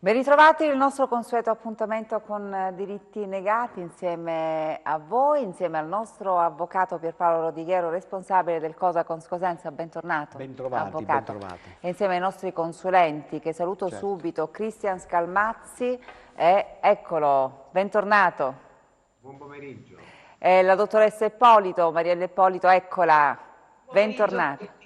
Ben ritrovati il nostro consueto appuntamento con Diritti Negati insieme a voi, insieme al nostro avvocato Pierpaolo Rodighero, responsabile del Cosa Cosenza. Bentornato, Bentrovati, avvocato. bentrovati. E insieme ai nostri consulenti, che saluto Certo. subito, Cristian Scalmazzi, e eccolo, bentornato. Buon pomeriggio. La dottoressa Ippolito, Mariella Ippolito, eccola, Pomeriggio a bentornata. tutti.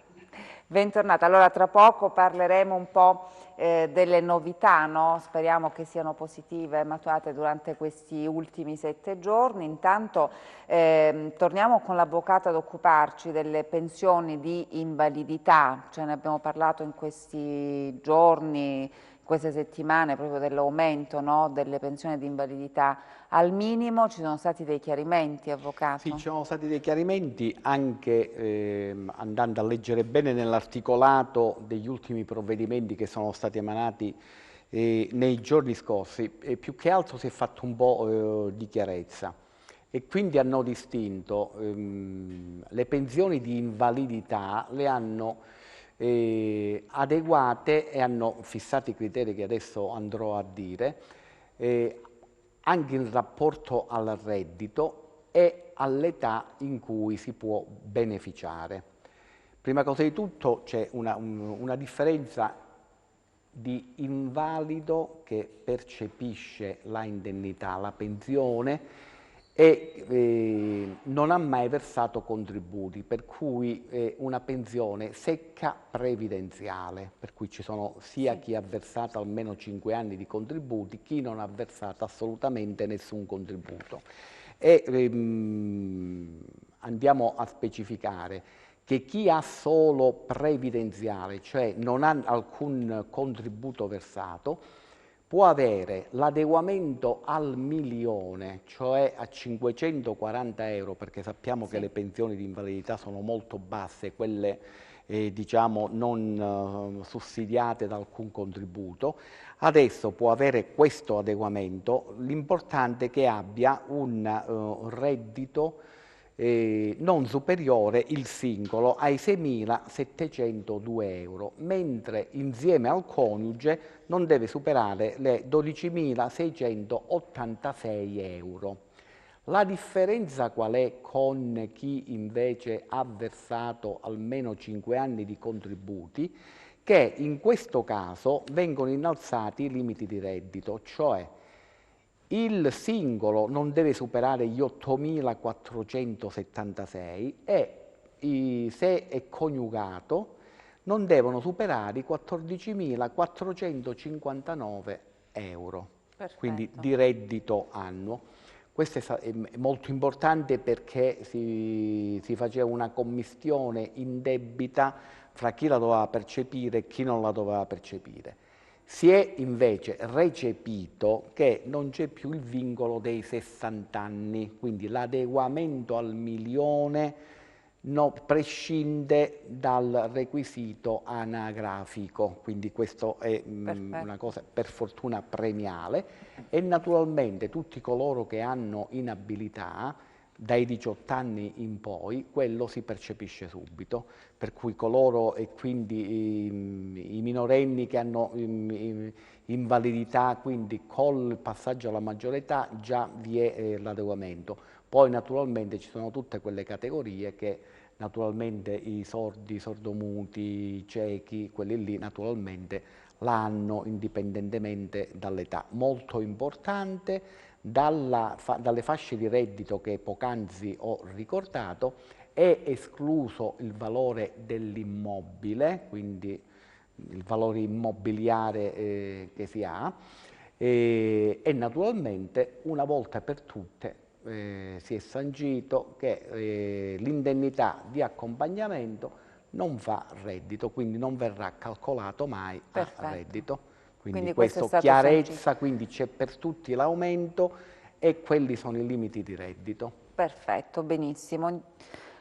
Bentornata. Allora, tra poco parleremo un po' delle novità, no? Speriamo che siano positive, maturate durante questi ultimi 7 giorni. Intanto torniamo con l'avvocato ad occuparci delle pensioni di invalidità, ce ne abbiamo parlato in questi giorni, in queste settimane, proprio dell'aumento, no? Delle pensioni di invalidità al minimo. Ci sono stati dei chiarimenti, avvocato? Sì, ci sono stati dei chiarimenti anche andando a leggere bene nell'articolato degli ultimi provvedimenti che sono stati emanati nei giorni scorsi, e più che altro si è fatto un po' di chiarezza e quindi hanno distinto le pensioni di invalidità, le hanno adeguate e hanno fissato i criteri che adesso andrò a dire, anche in rapporto al reddito e all'età in cui si può beneficiare. Prima cosa di tutto c'è una differenza di invalido che percepisce la indennità, la pensione, e non ha mai versato contributi, per cui è una pensione secca previdenziale, per cui ci sono sia chi ha versato almeno 5 anni di contributi, chi non ha versato assolutamente nessun contributo. E andiamo a specificare che chi ha solo previdenziale, cioè non ha alcun contributo versato, può avere l'adeguamento al milione, cioè a 540 euro, perché sappiamo che le pensioni di invalidità sono molto basse, quelle diciamo non sussidiate da alcun contributo. Adesso può avere questo adeguamento, l'importante è che abbia un reddito non superiore il singolo ai 6.702 euro, mentre insieme al coniuge non deve superare le 12.686 euro. La differenza qual è con chi invece ha versato almeno 5 anni di contributi? Che in questo caso vengono innalzati i limiti di reddito, cioè il singolo non deve superare gli 8.476 e se è coniugato non devono superare i 14.459 euro, quindi di reddito annuo. Questo è molto importante perché si faceva una commistione indebita fra chi la doveva percepire e chi non la doveva percepire. Si è invece recepito che non c'è più il vincolo dei 60 anni, quindi l'adeguamento al milione prescinde dal requisito anagrafico, quindi questo è una cosa per fortuna premiale, e naturalmente tutti coloro che hanno inabilità dai 18 anni in poi, quello si percepisce subito, per cui coloro e quindi i minorenni che hanno invalidità, quindi col passaggio alla maggiore età già vi è l'adeguamento. Poi naturalmente ci sono tutte quelle categorie che naturalmente i sordi, i sordomuti, i ciechi, quelli lì naturalmente la hanno indipendentemente dall'età. Molto importante, dalle fasce di reddito che poc'anzi ho ricordato, è escluso il valore dell'immobile, quindi il valore immobiliare che si ha, e naturalmente una volta per tutte si è sancito che l'indennità di accompagnamento non fa reddito, quindi non verrà calcolato mai a reddito. Quindi questo chiarezza, quindi c'è per tutti l'aumento e quelli sono i limiti di reddito. Perfetto, benissimo,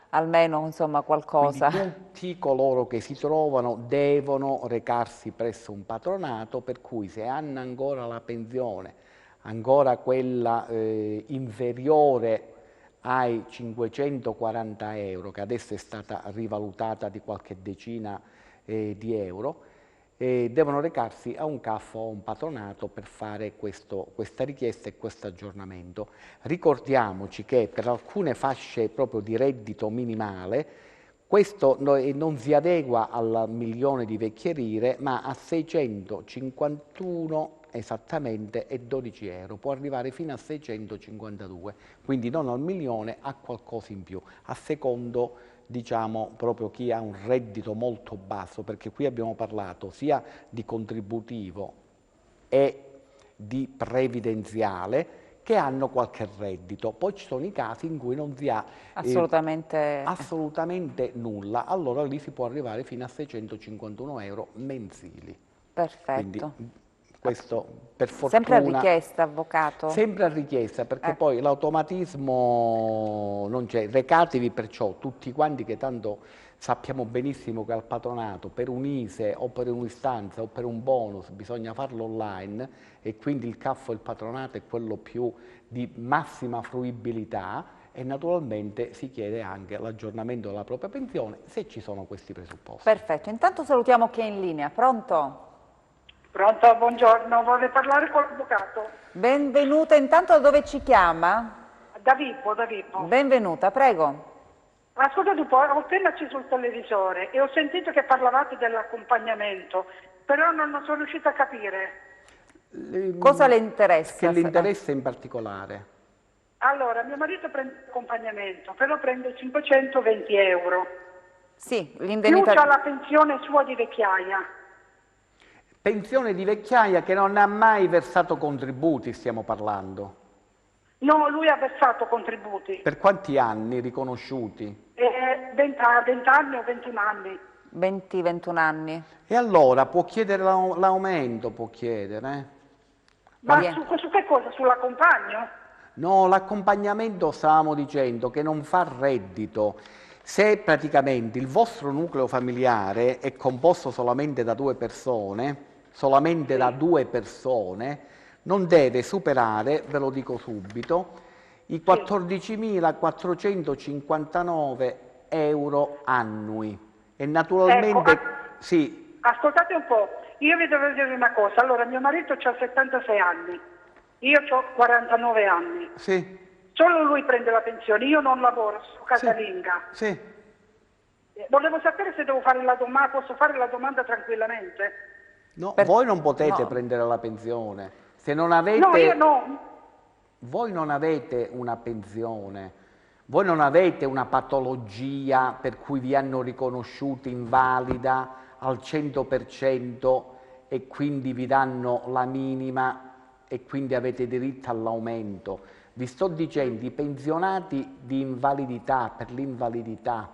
almeno insomma qualcosa. Quindi tutti coloro che si trovano devono recarsi presso un patronato, per cui se hanno ancora la pensione, ancora quella inferiore ai 540 euro, che adesso è stata rivalutata di qualche decina di euro, devono recarsi a un CAF o a un patronato per fare questa richiesta e questo aggiornamento. Ricordiamoci che per alcune fasce proprio di reddito minimale questo non si adegua al 1.000.000 di vecchie lire, ma a 651 esattamente e 12 euro, può arrivare fino a 652, quindi non al 1.000.000, a qualcosa in più, a secondo diciamo proprio chi ha un reddito molto basso, perché qui abbiamo parlato sia di contributivo e di previdenziale che hanno qualche reddito. Poi ci sono i casi in cui non si ha assolutamente nulla, allora lì si può arrivare fino a 651 euro mensili. Perfetto. Quindi, questo per fortuna... Sempre a richiesta, avvocato? Sempre a richiesta, perché poi l'automatismo non c'è. Recatevi perciò tutti quanti, che tanto sappiamo benissimo che al patronato per un ISEE o per un'istanza o per un bonus bisogna farlo online, e quindi il CAF o il patronato è quello più di massima fruibilità, e naturalmente si chiede anche l'aggiornamento della propria pensione se ci sono questi presupposti. Perfetto, intanto salutiamo chi è in linea. Pronto? Pronto, buongiorno, vorrei parlare con l'avvocato. Benvenuta, intanto da dove ci chiama? Da Vibo, da Vibo. Benvenuta, prego. Ascoltate un po', ho appena acceso il televisore e ho sentito che parlavate dell'accompagnamento, però non sono riuscita a capire. Cosa le interessa? Che le interessa in particolare? Allora, mio marito prende l'accompagnamento, però prende 520 euro. Sì, Più l'indennità... c'ha la pensione sua di vecchiaia. Pensione di vecchiaia che non ha mai versato contributi, stiamo parlando. No, lui ha versato contributi. Per quanti anni riconosciuti? 20 anni o 21 anni. 20-21 anni. E allora può chiedere l'aumento, può chiedere. Ma su che cosa? Sull'accompagno? No, l'accompagnamento stavamo dicendo che non fa reddito. Se praticamente il vostro nucleo familiare è composto solamente da due persone, non deve superare, ve lo dico subito, i 14.459 euro annui. E naturalmente, ecco, sì. Ascoltate un po', io vi devo dire una cosa. Allora, mio marito ha 76 anni, io ho 49 anni. Sì. Solo lui prende la pensione, io non lavoro, sono casalinga. Sì. Volevo sapere se devo fare la domanda, posso fare la domanda tranquillamente? No, voi non potete prendere la pensione. Se non avete... No, io no. Voi non avete una pensione, voi non avete una patologia per cui vi hanno riconosciuti invalida al 100% e quindi vi danno la minima e quindi avete diritto all'aumento. Vi sto dicendo i pensionati di invalidità, per l'invalidità,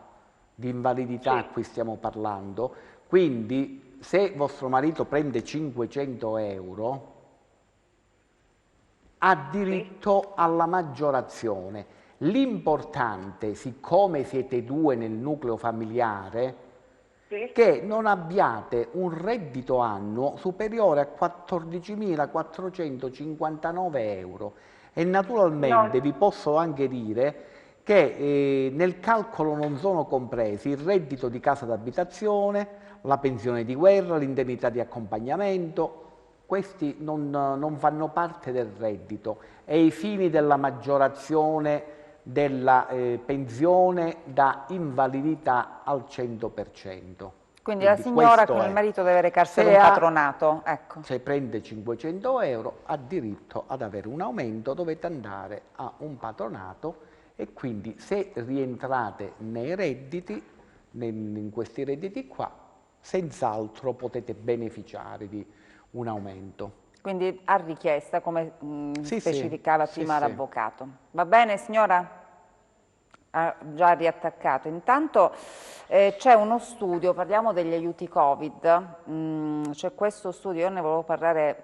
di invalidità a cui stiamo parlando, quindi se vostro marito prende 500 euro ha diritto alla maggiorazione. L'importante, siccome siete due nel nucleo familiare, che non abbiate un reddito annuo superiore a 14.459 euro. E naturalmente vi posso anche dire che nel calcolo non sono compresi il reddito di casa d'abitazione, la pensione di guerra, l'indennità di accompagnamento. Questi non fanno parte del reddito, e ai fini della maggiorazione della pensione da invalidità al 100%. Quindi la signora con il marito deve recarsi ad un patronato. Ecco. Se prende 500 euro ha diritto ad avere un aumento, dovete andare a un patronato, e quindi se rientrate nei redditi, in questi redditi qua, senz'altro potete beneficiare di un aumento. Quindi a richiesta, come specificava prima l'avvocato. Va bene, signora? Ha già riattaccato. Intanto c'è uno studio, parliamo degli aiuti Covid, c'è questo studio, io ne volevo parlare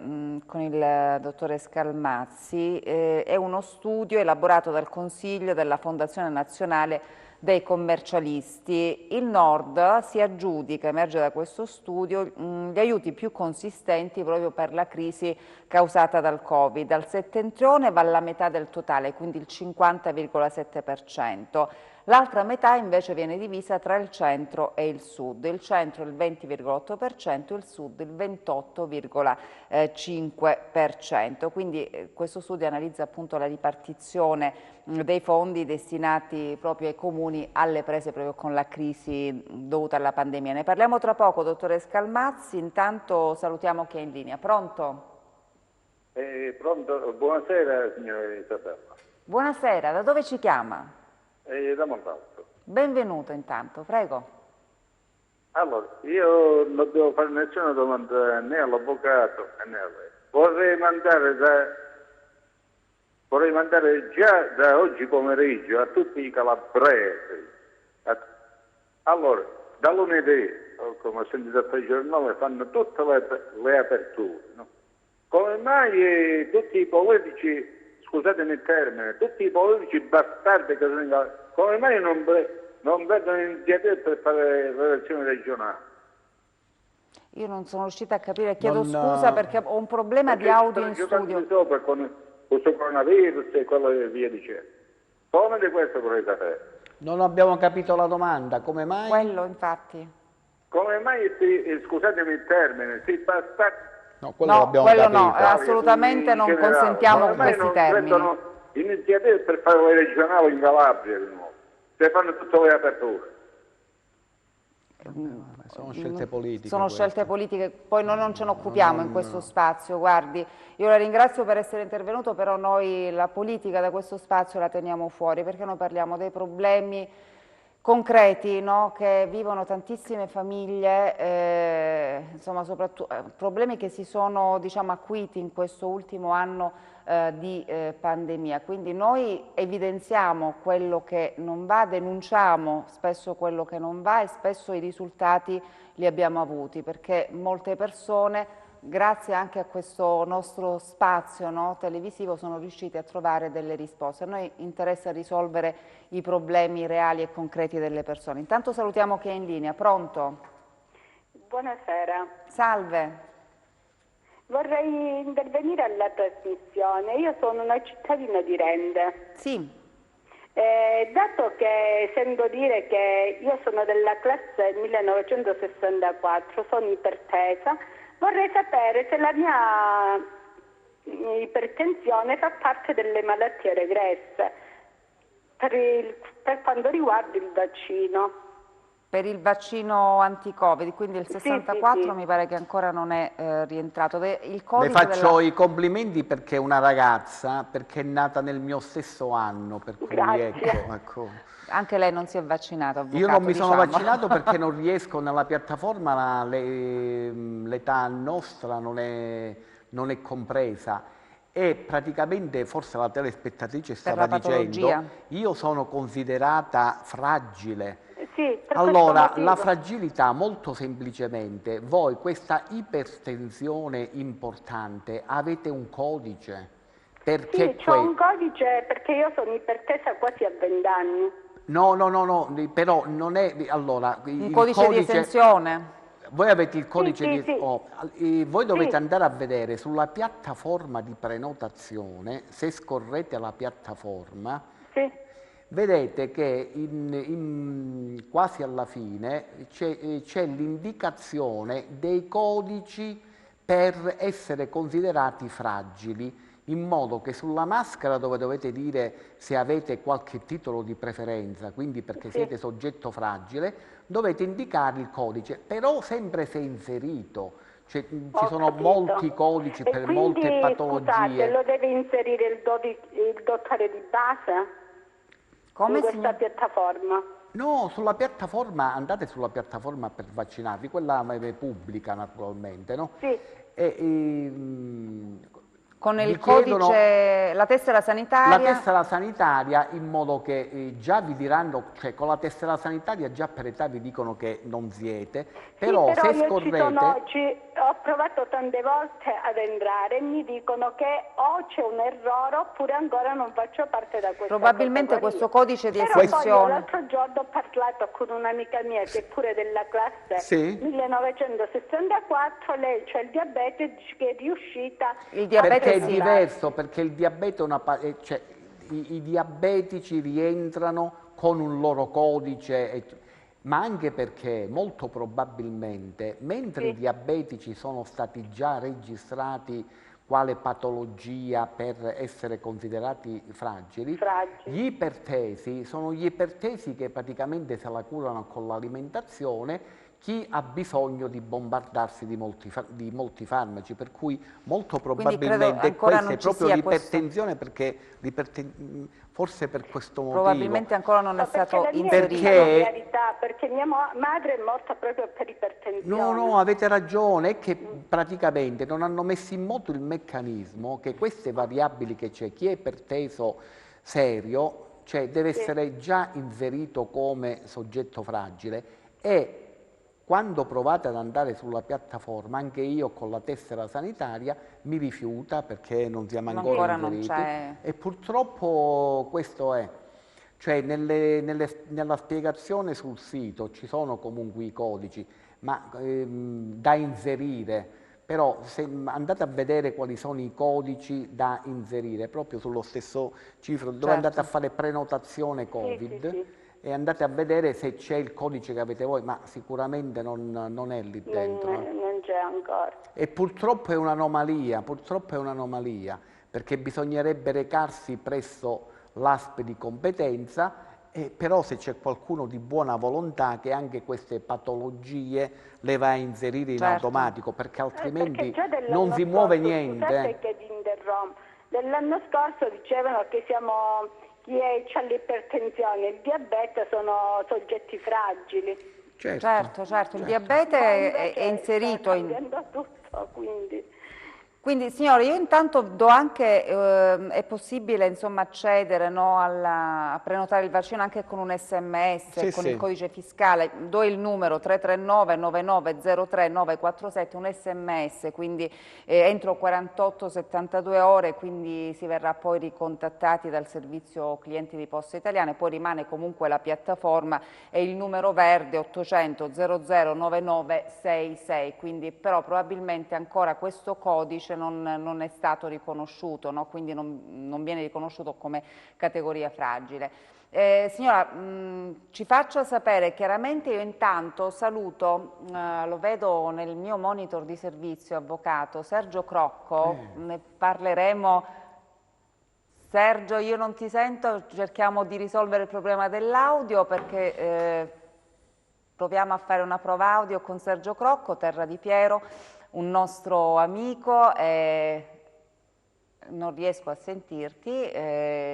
con il dottore Scalmazzi, è uno studio elaborato dal Consiglio della Fondazione Nazionale dei Commercialisti. Il Nord si aggiudica, emerge da questo studio, gli aiuti più consistenti proprio per la crisi causata dal Covid. Al settentrione va alla metà del totale, quindi il 50,7%. l'altra metà invece viene divisa tra il centro e il sud, il centro il 20,8%, il sud il 28,5%, quindi questo studio analizza appunto la ripartizione dei fondi destinati proprio ai comuni alle prese proprio con la crisi dovuta alla pandemia. Ne parliamo tra poco, dottore Scalmazzi, intanto salutiamo chi è in linea. Pronto? Pronto? Buonasera signora Isabella. Buonasera, da dove ci chiama? Da Montalto. Benvenuto intanto, prego. Allora, io non devo fare nessuna domanda né all'avvocato né a lei. Vorrei mandare già da oggi pomeriggio a tutti i calabresi. Allora, da lunedì, come ho sentito al giornale, fanno tutte le aperture, no? Come mai tutti i politici, scusatemi il termine, tutti i politici bastardi che sono, come mai non vedono iniziative per fare le elezioni regionali? Io non sono riuscita a capire, chiedo scusa perché ho un problema di audio in studio. Sopra con questo coronavirus e quello che via dicendo. Come di questo vorrei sapere? Non abbiamo capito la domanda, come mai? Quello infatti. Come mai, scusatemi il termine, si bastardi? No, quello no, l'abbiamo quello capito. no, assolutamente non consentiamo questi termini. Non prendono iniziative per fare le regionali in Calabria di nuovo, se fanno tutte le aperture. Sono scelte politiche. Sono scelte politiche, poi noi non ce ne occupiamo in questo spazio, guardi, io la ringrazio per essere intervenuto, però noi la politica da questo spazio la teniamo fuori, perché noi parliamo dei problemi concreti, no? Che vivono tantissime famiglie, insomma soprattutto problemi che si sono diciamo acuiti in questo ultimo anno di pandemia, quindi noi evidenziamo quello che non va, denunciamo spesso quello che non va e spesso i risultati li abbiamo avuti, perché molte persone grazie anche a questo nostro spazio, no, televisivo sono riusciti a trovare delle risposte. A noi interessa risolvere i problemi reali e concreti delle persone. Intanto salutiamo chi è in linea. Pronto? Buonasera. Salve. Vorrei intervenire alla trasmissione. Io sono una cittadina di Rende. Sì. Dato che sento dire che io sono della classe 1964, sono ipertesa, vorrei sapere se la mia ipertensione fa parte delle malattie regresse per quanto riguarda il vaccino. Per il vaccino anti-Covid, quindi il 64 sì. mi pare che ancora non è rientrato. Il Le faccio i complimenti perché è una ragazza, perché è nata nel mio stesso anno, per cui ecco. Anche lei non si è vaccinato, avvocato, Io non mi sono diciamo. vaccinato perché non riesco nella piattaforma, l'età nostra non è compresa e praticamente forse la telespettatrice stava dicendo io sono considerata fragile. Sì, allora, la fragilità molto semplicemente, voi questa ipertensione importante avete un codice? Perché sì, c'ho un codice perché io sono ipertesa quasi a 20 anni. No, però non è... Allora, un codice di esenzione? Voi avete il codice sì. Voi dovete andare a vedere sulla piattaforma di prenotazione, se scorrete la piattaforma, vedete che quasi alla fine c'è l'indicazione dei codici per essere considerati fragili, in modo che sulla maschera, dove dovete dire se avete qualche titolo di preferenza, quindi perché siete soggetto fragile, dovete indicare il codice, però sempre se inserito. Cioè, ci sono molti codici per molte patologie. Scusate, lo deve inserire il dottore di base? Come in questa piattaforma? No, sulla piattaforma, andate sulla piattaforma per vaccinarvi, quella è pubblica naturalmente, no? Sì. Con il codice, la tessera sanitaria? La tessera sanitaria, in modo che già vi diranno, cioè con la tessera sanitaria già per età vi dicono che non siete, però se scorrete... ho provato tante volte ad entrare e mi dicono che o c'è un errore oppure ancora non faccio parte da questa probabilmente questo codice di esenzione. esenzione. L'altro giorno ho parlato con un'amica mia che è pure della classe 1964, lei c'ha il diabete che è riuscita... Il diabete perché è diverso, perché il diabete è una... cioè, i diabetici rientrano con un loro codice, ma anche perché molto probabilmente, mentre i diabetici sono stati già registrati quale patologia per essere considerati fragili, gli ipertesi sono gli ipertesi che praticamente se la curano con l'alimentazione, chi ha bisogno di bombardarsi di molti farmaci, per cui molto probabilmente questa è proprio l'ipertensione, perché forse per questo motivo. Probabilmente ancora non è stato inserito. Perché mia madre è morta proprio per ipertensione. No, avete ragione, è che praticamente non hanno messo in moto il meccanismo che queste variabili che c'è, chi è iperteso serio, cioè deve essere già inserito come soggetto fragile, e quando provate ad andare sulla piattaforma, anche io con la tessera sanitaria mi rifiuta perché non siamo ancora inseriti, e purtroppo questo è. Cioè nella spiegazione sul sito ci sono comunque i codici da inserire, però se andate a vedere quali sono i codici da inserire, proprio sullo stesso cifro, dove andate a fare prenotazione Covid, e andate a vedere se c'è il codice che avete voi, ma sicuramente non è lì dentro. Non c'è ancora. E purtroppo è un'anomalia, perché bisognerebbe recarsi presso l'ASP di competenza, però se c'è qualcuno di buona volontà che anche queste patologie le va a inserire in automatico, perché altrimenti non si muove niente. Scusate che vi interrompo. Dell'anno scorso dicevano che chi ha l'ipertensione e il diabete sono soggetti fragili. Certo, il diabete è inserito tutto, Quindi signore, io intanto do anche, è possibile insomma accedere, no, a prenotare il vaccino anche con un SMS, con il codice fiscale, do il numero 339 9903 947, un SMS, quindi entro 48-72 ore, quindi si verrà poi ricontattati dal servizio clienti di Poste Italiane, poi rimane comunque la piattaforma e il numero verde 800 00 9966, quindi però probabilmente ancora questo codice non è stato riconosciuto, no? Quindi non viene riconosciuto come categoria fragile. Signora, ci faccia sapere, chiaramente io intanto saluto, lo vedo nel mio monitor di servizio, avvocato Sergio Crocco, ne parleremo. Sergio, io non ti sento, cerchiamo di risolvere il problema dell'audio perché proviamo a fare una prova audio con Sergio Crocco, Terra di Piero, un nostro amico, non riesco a sentirti,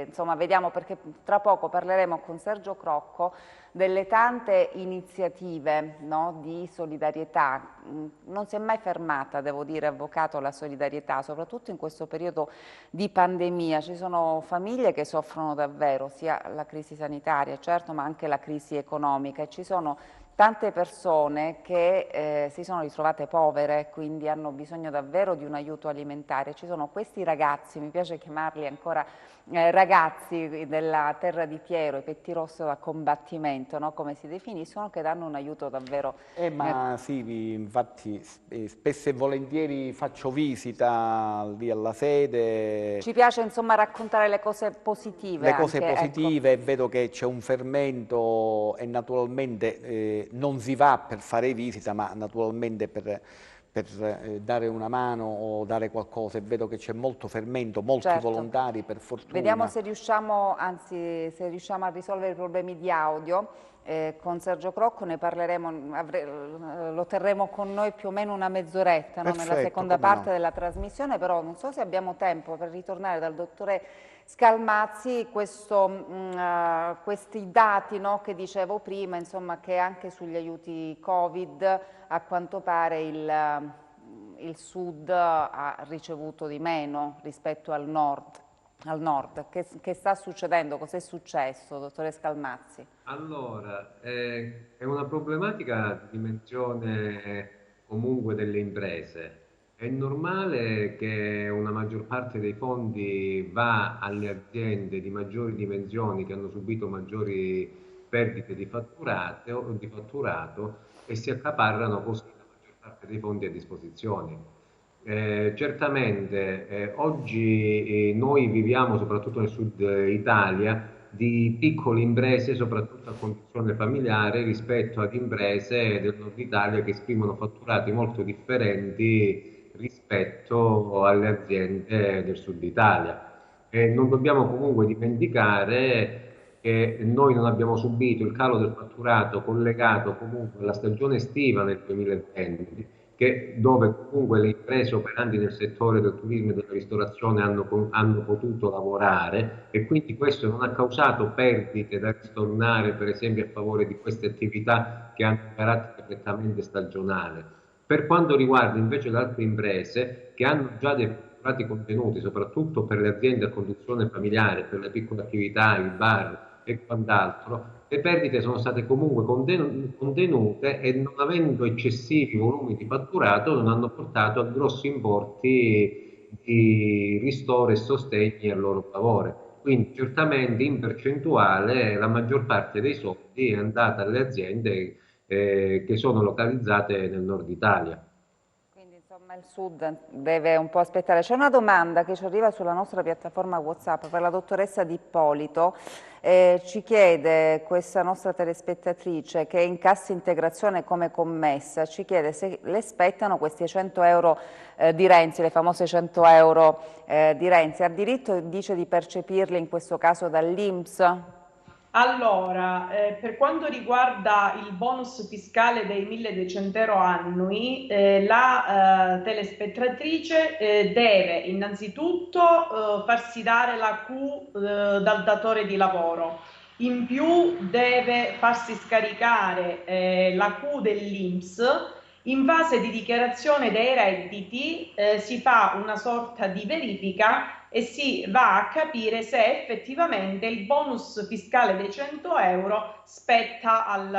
insomma vediamo, perché tra poco parleremo con Sergio Crocco delle tante iniziative, no, di solidarietà. Non si è mai fermata, devo dire, avvocato, la solidarietà, soprattutto in questo periodo di pandemia. Ci sono famiglie che soffrono davvero, sia la crisi sanitaria, certo, ma anche la crisi economica, e ci sono tante persone che si sono ritrovate povere, quindi hanno bisogno davvero di un aiuto alimentare. Ci sono questi ragazzi, mi piace chiamarli ancora ragazzi della Terra di Piero, i pettirosso da combattimento, no? Come si definiscono, che danno un aiuto davvero. Ma sì, infatti spesso e volentieri faccio visita lì alla sede. Ci piace insomma raccontare le cose positive. Le cose anche, positive, ecco. Vedo che c'è un fermento e naturalmente non si va per fare visita, ma naturalmente per dare una mano o dare qualcosa, e vedo che c'è molto fermento, molti volontari, per fortuna. Vediamo se riusciamo, anzi, se riusciamo a risolvere i problemi di audio. Con Sergio Crocco ne parleremo, lo terremo con noi più o meno una mezz'oretta, no? Nella seconda parte della trasmissione, però non so se abbiamo tempo per ritornare dal dottore Scalmazzi, questi dati, no, che dicevo prima, insomma, che anche sugli aiuti Covid a quanto pare il Sud ha ricevuto di meno rispetto al Nord. Che sta succedendo? Cos'è successo, dottore Scalmazzi? Allora, è una problematica di dimensione comunque delle imprese. È normale che una maggior parte dei fondi va alle aziende di maggiori dimensioni che hanno subito maggiori perdite di fatturato e si accaparrano così la maggior parte dei fondi a disposizione. Certamente oggi noi viviamo, soprattutto nel sud Italia, di piccole imprese, soprattutto a conduzione familiare, rispetto ad imprese del nord Italia che esprimono fatturati molto differenti rispetto alle aziende del sud Italia. E non dobbiamo comunque dimenticare che noi non abbiamo subito il calo del fatturato collegato comunque alla stagione estiva nel 2020, dove comunque le imprese operanti nel settore del turismo e della ristorazione hanno potuto lavorare, e quindi questo non ha causato perdite da ristornare, per esempio, a favore di queste attività che hanno carattere prettamente stagionale. Per quanto riguarda invece le altre imprese che hanno già dei fatturati contenuti, soprattutto per le aziende a conduzione familiare, per le piccole attività, i bar e quant'altro, le perdite sono state comunque contenute e, non avendo eccessivi volumi di fatturato, non hanno portato a grossi importi di ristoro e sostegni al loro favore. Quindi certamente in percentuale la maggior parte dei soldi è andata alle aziende che sono localizzate nel nord Italia. Quindi insomma il Sud deve un po' aspettare. C'è una domanda che ci arriva sulla nostra piattaforma WhatsApp per la dottoressa Di Ippolito. Ci chiede questa nostra telespettatrice, che è in cassa integrazione come commessa, ci chiede se le spettano questi 100 euro di Renzi, le famose 100 euro di Renzi. Ha diritto, dice, di percepirli in questo caso dall'INPS? Allora, per quanto riguarda il bonus fiscale dei 1.200 euro annui, la telespettatrice deve innanzitutto farsi dare la Q dal datore di lavoro. In più deve farsi scaricare la Q dell'INPS. In fase di dichiarazione dei redditi si fa una sorta di verifica e si va a capire se effettivamente il bonus fiscale dei 100 euro spetta al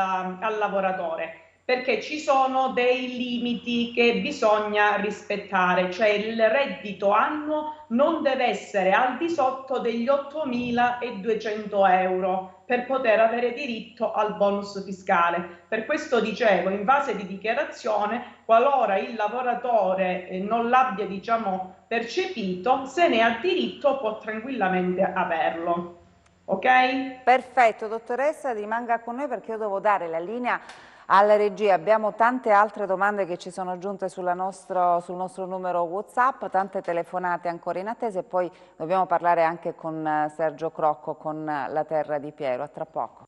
lavoratore, perché ci sono dei limiti che bisogna rispettare, cioè il reddito annuo non deve essere al di sotto degli 8.200 euro per poter avere diritto al bonus fiscale. Per questo dicevo, in fase di dichiarazione, qualora il lavoratore non l'abbia, diciamo, percepito, se ne ha diritto può tranquillamente averlo. Ok? Perfetto, dottoressa, rimanga con noi perché io devo dare la linea alla regia. Abbiamo tante altre domande che ci sono giunte sul nostro numero WhatsApp, tante telefonate ancora in attesa, e poi dobbiamo parlare anche con Sergio Crocco, con la Terra di Piero. A tra poco.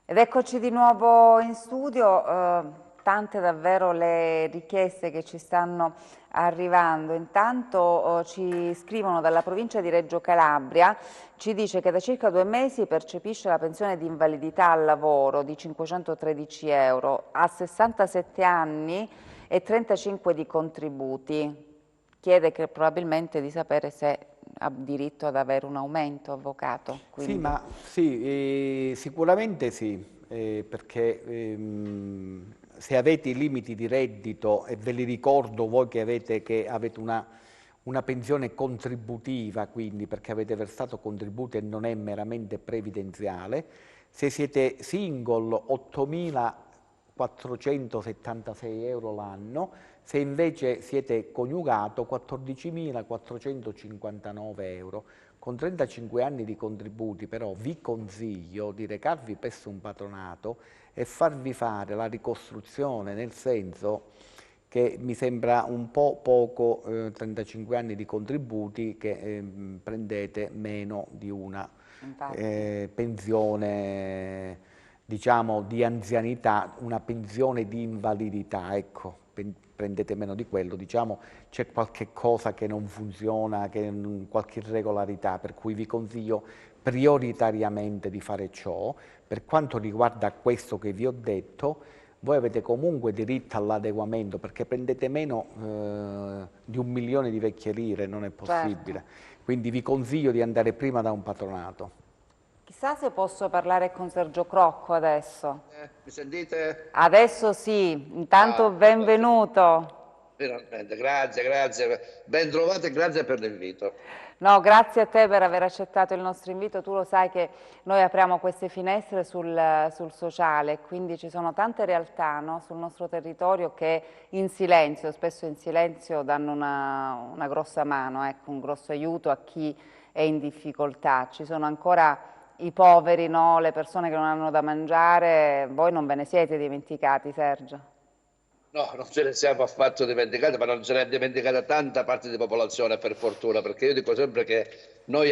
Ed eccoci di nuovo in studio. Tante davvero le richieste che ci stanno arrivando. Intanto ci scrivono dalla provincia di Reggio Calabria, ci dice che da circa 2 mesi percepisce la pensione di invalidità al lavoro di 513 euro, ha 67 anni e 35 di contributi. Chiede che probabilmente di sapere se ha diritto ad avere un aumento, avvocato. Quindi... Sicuramente sì, perché se avete i limiti di reddito, e ve li ricordo voi che avete una pensione contributiva, quindi perché avete versato contributi e non è meramente previdenziale, se siete single 8.476 euro l'anno, se invece siete coniugato 14.459 euro. Con 35 anni di contributi però vi consiglio di recarvi presso un patronato e farvi fare la ricostruzione, nel senso che mi sembra un po' poco 35 anni di contributi che prendete meno di una pensione, diciamo, di anzianità, una pensione di invalidità, ecco. Prendete meno di quello, diciamo, c'è qualche cosa che non funziona, qualche irregolarità, per cui vi consiglio prioritariamente di fare ciò. Per quanto riguarda questo che vi ho detto, voi avete comunque diritto all'adeguamento, perché prendete meno di 1 milione di vecchie lire, non è possibile. Certo. Quindi vi consiglio di andare prima da un patronato. Chissà se posso parlare con Sergio Crocco adesso. Mi sentite? Adesso sì, intanto benvenuto. finalmente. Grazie, grazie. Ben trovate e grazie per l'invito. No, grazie a te per aver accettato il nostro invito. Tu lo sai che noi apriamo queste finestre sul sociale, quindi ci sono tante realtà, no, sul nostro territorio che in silenzio, spesso in silenzio, danno una grossa mano, ecco, un grosso aiuto a chi è in difficoltà. Ci sono ancora i poveri, no, le persone che non hanno da mangiare. Voi non ve ne siete dimenticati, Sergio? No, non ce ne siamo affatto dimenticati, ma non ce ne è dimenticata tanta parte di popolazione, per fortuna, perché io dico sempre che noi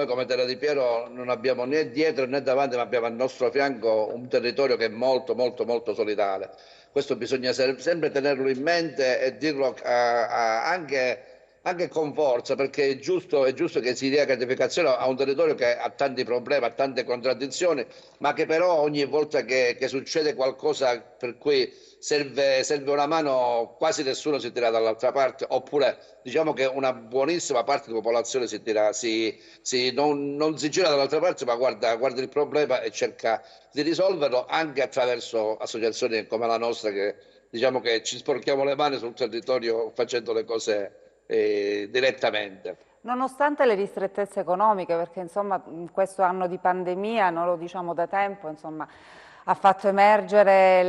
come Terra di Piero non abbiamo né dietro né davanti, ma abbiamo al nostro fianco un territorio che è molto, molto, molto solidale. Questo bisogna sempre tenerlo in mente e dirlo anche con forza, perché è giusto che si dia gratificazione a un territorio che ha tanti problemi, ha tante contraddizioni, ma che però ogni volta che succede qualcosa per cui serve una mano, quasi nessuno si tira dall'altra parte, oppure diciamo che una buonissima parte della popolazione non si gira dall'altra parte, ma guarda il problema e cerca di risolverlo anche attraverso associazioni come la nostra, che diciamo che ci sporchiamo le mani sul territorio facendo le cose direttamente. Nonostante le ristrettezze economiche, perché insomma in questo anno di pandemia, noi lo diciamo da tempo, insomma, ha fatto emergere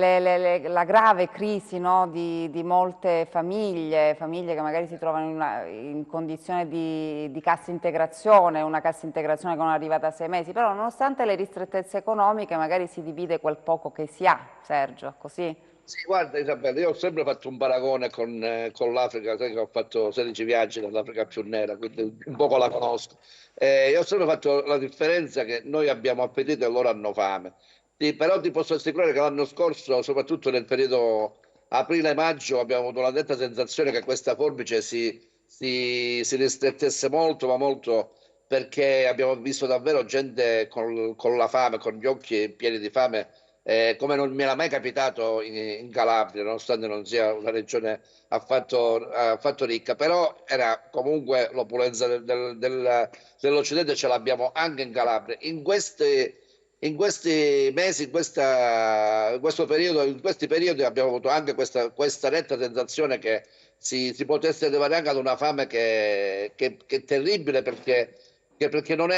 la grave crisi, no, di molte famiglie che magari si trovano in condizione di cassa integrazione, una cassa integrazione che non arriva da 6 mesi, però nonostante le ristrettezze economiche magari si divide quel poco che si ha, Sergio, così? Sì, guarda Isabella, io ho sempre fatto un paragone con l'Africa, sai che ho fatto 16 viaggi nell'Africa più nera, quindi un poco la conosco. Io ho sempre fatto la differenza che noi abbiamo appetito e loro hanno fame. Sì, però ti posso assicurare che l'anno scorso, soprattutto nel periodo aprile-maggio, abbiamo avuto la netta sensazione che questa forbice si ristrettesse molto, ma molto, perché abbiamo visto davvero gente con la fame, con gli occhi pieni di fame, come non mi era mai capitato in Calabria, nonostante non sia una regione affatto ricca, però era comunque l'opulenza dell'Occidente, ce l'abbiamo anche in Calabria. In questi mesi, in questi periodi abbiamo avuto anche questa netta sensazione che si potesse arrivare anche ad una fame che è terribile, perché non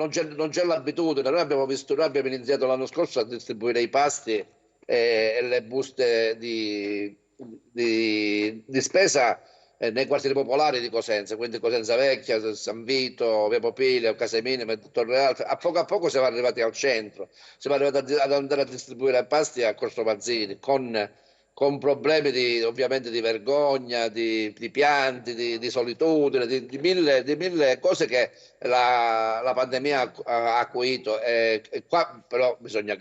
c'è l'abitudine. Noi abbiamo iniziato l'anno scorso a distribuire i pasti e le buste di spesa nei quartieri popolari di Cosenza, quindi Cosenza Vecchia, San Vito, Via Popilio, Casemini, Torre Alta. A poco siamo arrivati al centro, siamo arrivati ad andare a distribuire pasti a Corso Mazzini con problemi ovviamente di vergogna, di pianti, di solitudine, di mille cose che la pandemia ha acuito. E qua però bisogna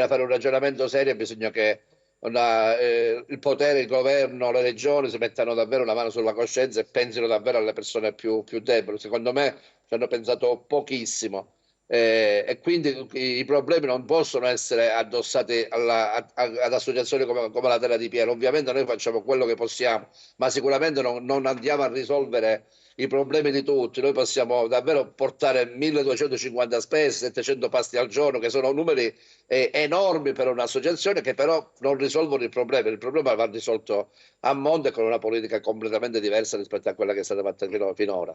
fare un ragionamento serio, bisogna che il potere, il governo, le regioni si mettano davvero una mano sulla coscienza e pensino davvero alle persone più deboli. Secondo me ci hanno pensato pochissimo. E quindi i problemi non possono essere addossati ad associazioni come la Terra di Piero. Ovviamente noi facciamo quello che possiamo, ma sicuramente non andiamo a risolvere i problemi di tutti. Noi possiamo davvero portare 1250 spese, 700 pasti al giorno, che sono numeri enormi per un'associazione, che però non risolvono il problema. Il problema va risolto a monte con una politica completamente diversa rispetto a quella che è stata fatta finora.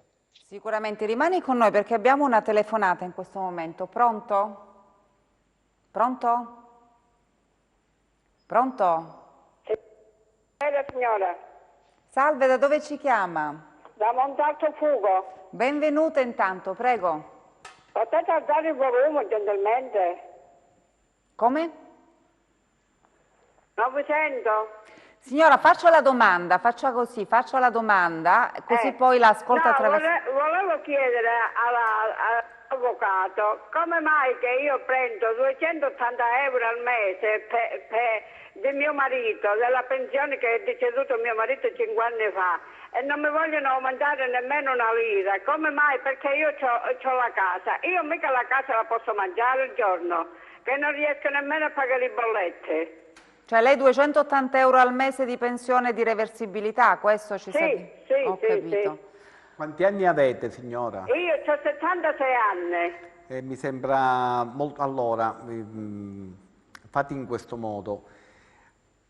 Sicuramente, rimani con noi perché abbiamo una telefonata in questo momento. Pronto? Pronto? Pronto? Signora. Salve, da dove ci chiama? Da Montalto Fugo. Benvenuta intanto, prego. Potete alzare il volume gentilmente? Come? Non vi sento. Signora, faccia la domanda, faccia così, faccia la domanda, così poi la ascolta attraverso... Volevo chiedere all'avvocato come mai che io prendo 280 euro al mese di mio marito, della pensione che è deceduto mio marito 5 anni fa, e non mi vogliono aumentare nemmeno una lira. Come mai? Perché io ho la casa. Io mica la casa la posso mangiare il giorno, che non riesco nemmeno a pagare le bollette. Cioè lei 280 euro al mese di pensione di reversibilità, questo ci sa? Sì, Ho capito. sì. Quanti anni avete, signora? Io ho 76 anni. Mi sembra molto... Allora, fate in questo modo.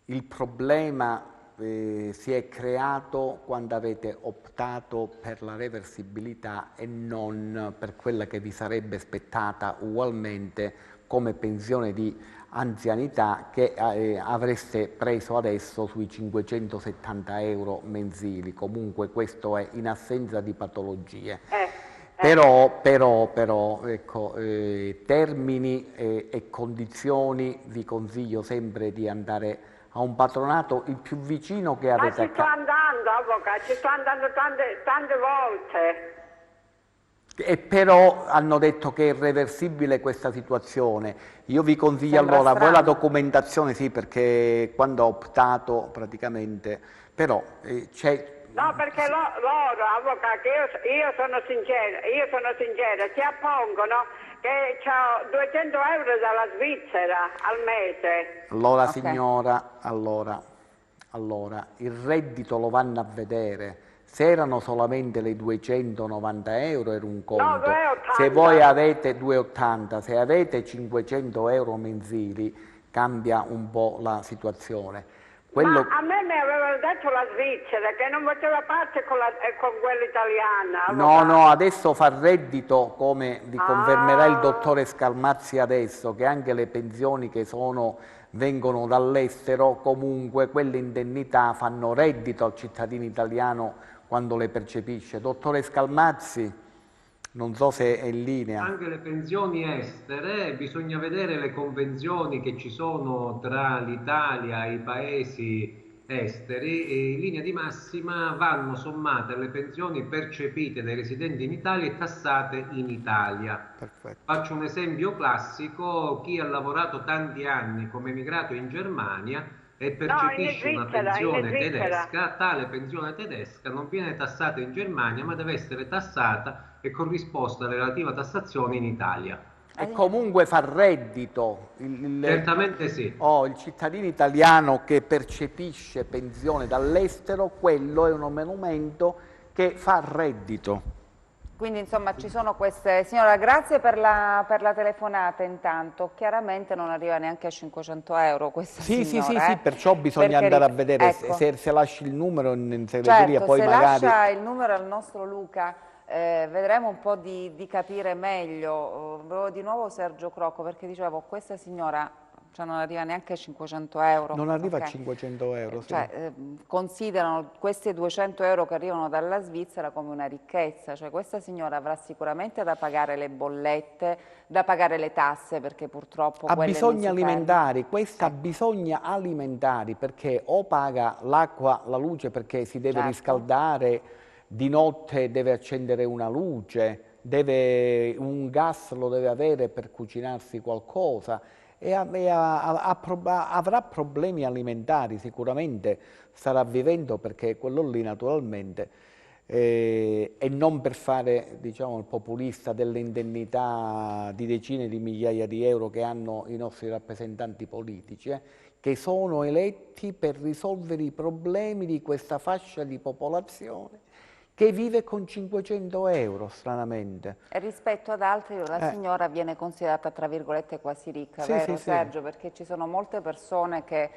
Il problema si è creato quando avete optato per la reversibilità e non per quella che vi sarebbe spettata ugualmente come pensione di anzianità che avreste preso adesso sui 570 euro mensili. Comunque questo è in assenza di patologie. Però ecco, termini e condizioni vi consiglio sempre di andare a un patronato il più vicino che avete a casa. Ma ci sto andando, avvocato, ci sto andando tante volte. E però hanno detto che è irreversibile questa situazione. Io vi consiglio allora, voi la documentazione, sì, perché quando ho optato praticamente, però c'è... No, perché loro, avvocato, io sono sincera, si appongono che ho 200 euro dalla Svizzera al mese. Allora signora, allora, il reddito lo vanno a vedere. Se erano solamente le 290 euro era un conto, no, 280. Se voi avete 280, se avete 500 euro mensili cambia un po' la situazione. Ma a me mi avevano detto la Svizzera che non faceva parte con quella italiana. No, adesso fa reddito, come vi confermerà il dottore Scalmazzi adesso, che anche le pensioni che vengono dall'estero, comunque quelle indennità fanno reddito al cittadino italiano quando le percepisce. Dottore Scalmazzi, non so se è in linea. Anche le pensioni estere, bisogna vedere le convenzioni che ci sono tra l'Italia e i paesi esteri e in linea di massima vanno sommate alle pensioni percepite dai residenti in Italia e tassate in Italia. Perfetto. Faccio un esempio classico: chi ha lavorato tanti anni come emigrato in Germania e percepisce una pensione tedesca, tale pensione tedesca non viene tassata in Germania ma deve essere tassata e corrisposta alla relativa tassazione in Italia. E comunque fa reddito. Certamente sì. Il cittadino italiano che percepisce pensione dall'estero, quello è un monumento che fa reddito. Quindi insomma ci sono queste... Signora, grazie per la telefonata intanto. Chiaramente non arriva neanche a 500 euro questa signora. Sì, perciò bisogna andare a vedere, ecco, se lasci il numero in segreteria, poi se magari... lascia il numero al nostro Luca, vedremo un po' di capire meglio. Volevo di nuovo Sergio Crocco, perché dicevo, questa signora... Cioè non arriva neanche a 500 euro. Non arriva a 500 euro, sì. Considerano questi 200 euro che arrivano dalla Svizzera come una ricchezza. Cioè questa signora avrà sicuramente da pagare le bollette, da pagare le tasse, perché purtroppo ha bisogni alimentari, questa ha bisogni alimentari, perché o paga l'acqua, la luce perché si deve riscaldare, di notte deve accendere una luce, un gas lo deve avere per cucinarsi qualcosa, e avrà problemi alimentari, sicuramente starà vivendo, perché quello lì naturalmente, e non per fare, diciamo, il populista delle indennità di decine di migliaia di euro che hanno i nostri rappresentanti politici, che sono eletti per risolvere i problemi di questa fascia di popolazione che vive con 500 euro, stranamente. E rispetto ad altri, la signora viene considerata, tra virgolette, quasi ricca, vero Sergio? Perché ci sono molte persone che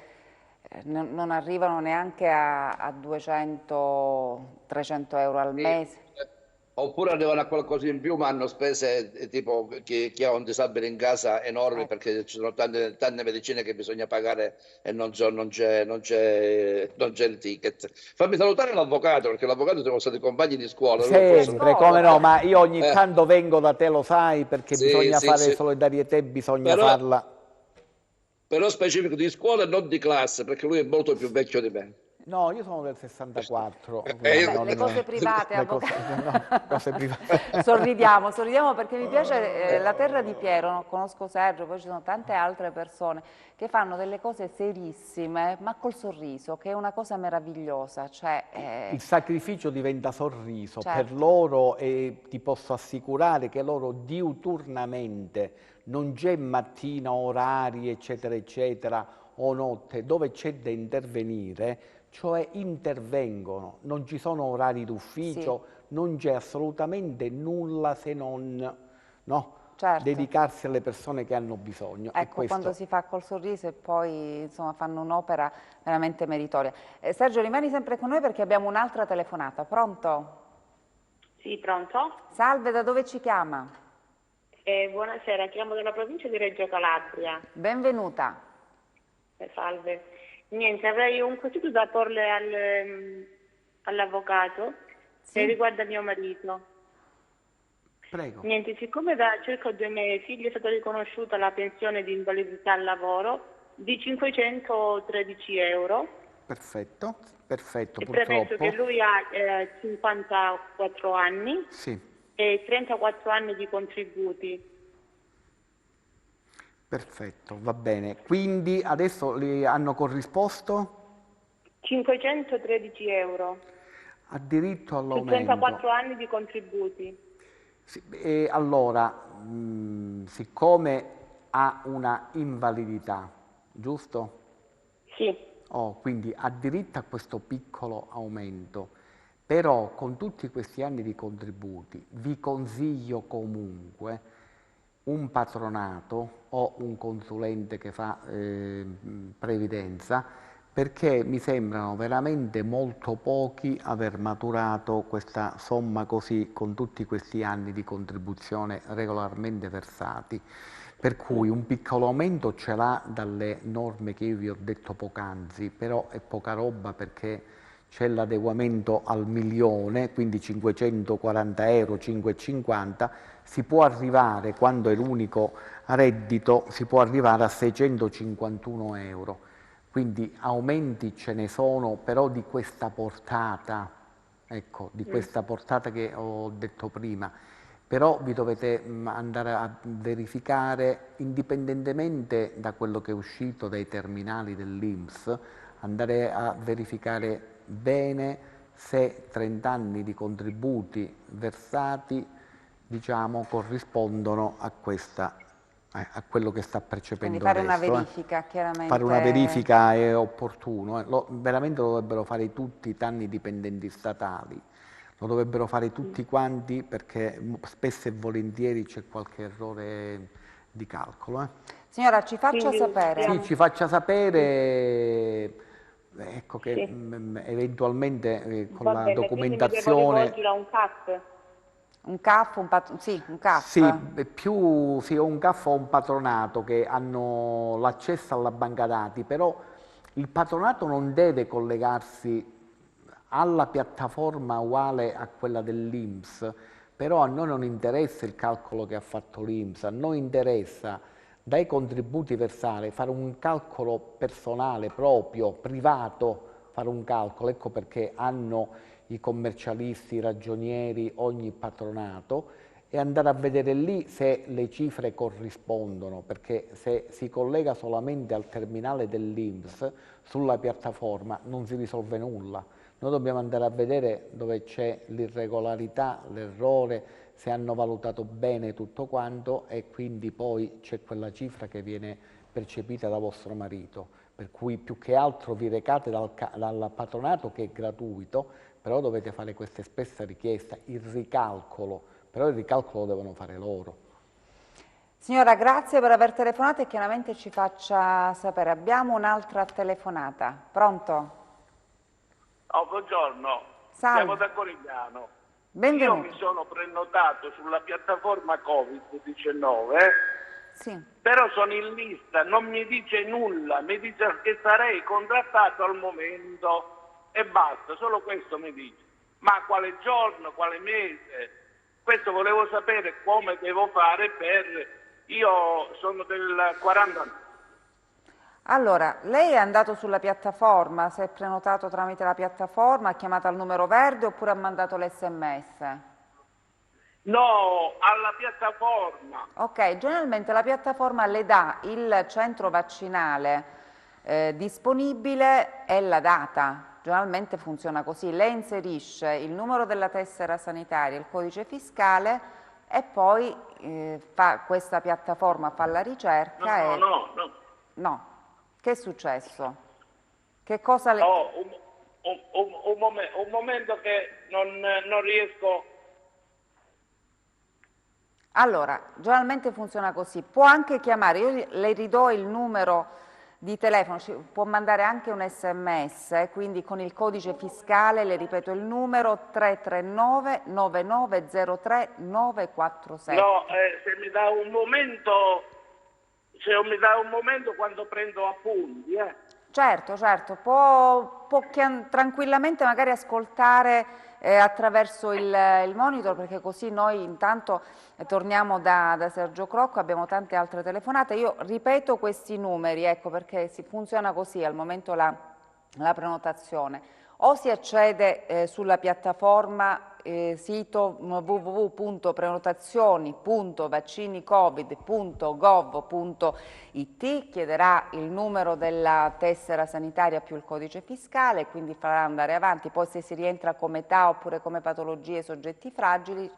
non arrivano neanche a 200-300 euro al mese. Oppure arrivano a qualcosa in più, ma hanno spese tipo chi ha un disabile in casa enormi, perché ci sono tante medicine che bisogna pagare e non c'è il ticket. Fammi salutare l'avvocato, perché l'avvocato siamo stati compagni di scuola. Sempre, come no, ma io ogni tanto vengo da te, lo sai, perché bisogna fare solidarietà, bisogna farla. Però specifico di scuola e non di classe, perché lui è molto più vecchio di me. No, io sono del 64. Le cose private, avvocato. Sorridiamo perché mi piace la terra di Piero, conosco Sergio, poi ci sono tante altre persone che fanno delle cose serissime, ma col sorriso, che è una cosa meravigliosa. Il sacrificio diventa sorriso per loro, e ti posso assicurare che loro diuturnamente, non c'è mattina, orari, eccetera, eccetera, o notte, dove c'è da intervenire, cioè intervengono, non ci sono orari d'ufficio, non c'è assolutamente nulla se non... No? certo. dedicarsi alle persone che hanno bisogno. Ecco, quando si fa col sorriso e poi insomma fanno un'opera veramente meritoria. Sergio, rimani sempre con noi perché abbiamo un'altra telefonata. Pronto? Sì, pronto? Salve, da dove ci chiama? Buonasera, chiamo dalla provincia di Reggio Calabria. Benvenuta. Salve. Niente, avrei un quesito da porle all'avvocato che riguarda mio marito. Prego. Niente, siccome da circa 2 mesi gli è stata riconosciuta la pensione di invalidità al lavoro di 513 euro. Perfetto, perfetto. E premesso che lui ha 54 anni e 34 anni di contributi. Perfetto, va bene. Quindi adesso li hanno corrisposto? 513 euro. Ha diritto Su all'aumento. 34 anni di contributi. E allora, siccome ha una invalidità, giusto? Sì. Quindi ha diritto a questo piccolo aumento, però con tutti questi anni di contributi vi consiglio comunque un patronato o un consulente che fa previdenza, perché mi sembrano veramente molto pochi aver maturato questa somma così con tutti questi anni di contribuzione regolarmente versati. Per cui un piccolo aumento ce l'ha dalle norme che io vi ho detto poc'anzi, però è poca roba perché c'è l'adeguamento al milione, quindi 540 euro, 5,50, si può arrivare, quando è l'unico reddito, si può arrivare a 651 euro. Quindi aumenti ce ne sono, però di questa portata, ecco, di questa portata che ho detto prima. Però vi dovete andare a verificare, indipendentemente da quello che è uscito dai terminali dell'INPS, andare a verificare bene se 30 anni di contributi versati, diciamo, corrispondono a questa, a quello che sta percependo Quindi fare adesso. una verifica, chiaramente. Fare una verifica è opportuno. Veramente lo dovrebbero fare tutti i tanti dipendenti statali. Lo dovrebbero fare tutti quanti perché spesso e volentieri c'è qualche errore di calcolo. Signora, ci faccia sapere. Sì, ci faccia sapere, ecco che eventualmente con la documentazione... Quindi mi devo rivolgere a un CAF? Un CAF, sì, un CAF. Sì, un CAF o un patronato che hanno l'accesso alla banca dati, però il patronato non deve collegarsi alla piattaforma uguale a quella dell'INPS, però a noi non interessa il calcolo che ha fatto l'INPS, a noi interessa dai contributi versali fare un calcolo personale proprio, privato, fare un calcolo, ecco perché hanno i commercialisti, i ragionieri, ogni patronato, e andare a vedere lì se le cifre corrispondono, perché se si collega solamente al terminale dell'INPS sulla piattaforma non si risolve nulla. Noi dobbiamo andare a vedere dove c'è l'irregolarità, l'errore, se hanno valutato bene tutto quanto e quindi poi c'è quella cifra che viene percepita da vostro marito. Per cui più che altro vi recate dal patronato che è gratuito, però dovete fare questa spessa richiesta, il ricalcolo, però il ricalcolo lo devono fare loro. Signora, grazie per aver telefonato e chiaramente ci faccia sapere. Abbiamo un'altra telefonata. Pronto? Buongiorno, Salve. siamo da Corigliano. Benvenuto. Io mi sono prenotato sulla piattaforma Covid-19, però sono in lista, non mi dice nulla, mi dice che sarei contrattato al momento e basta, solo questo mi dice. Ma quale giorno, quale mese? Questo volevo sapere come devo fare Io sono del 40. Allora, lei è andato sulla piattaforma, si è prenotato tramite la piattaforma, ha chiamato al numero verde oppure ha mandato l'SMS? No, alla piattaforma. Ok, generalmente la piattaforma le dà il centro vaccinale disponibile e la data. Generalmente funziona così, lei inserisce il numero della tessera sanitaria, il codice fiscale e poi questa piattaforma fa la ricerca No. Che è successo? Che cosa le... un momento che non riesco... Allora, generalmente funziona così, può anche chiamare, io le ridò il numero di telefono, può mandare anche un SMS, quindi con il codice fiscale, le ripeto il numero 339 9903 947. No, se mi dà un momento, quando prendo appunti. Certo, può tranquillamente magari ascoltare attraverso il monitor, perché così noi intanto torniamo da Sergio Crocco, abbiamo tante altre telefonate. Io ripeto questi numeri, ecco, perché funziona così al momento la prenotazione. O si accede sulla piattaforma sito www.prenotazioni.vaccinicovid.gov.it, chiederà il numero della tessera sanitaria più il codice fiscale, quindi farà andare avanti. Poi se si rientra come età oppure come patologie soggetti fragili,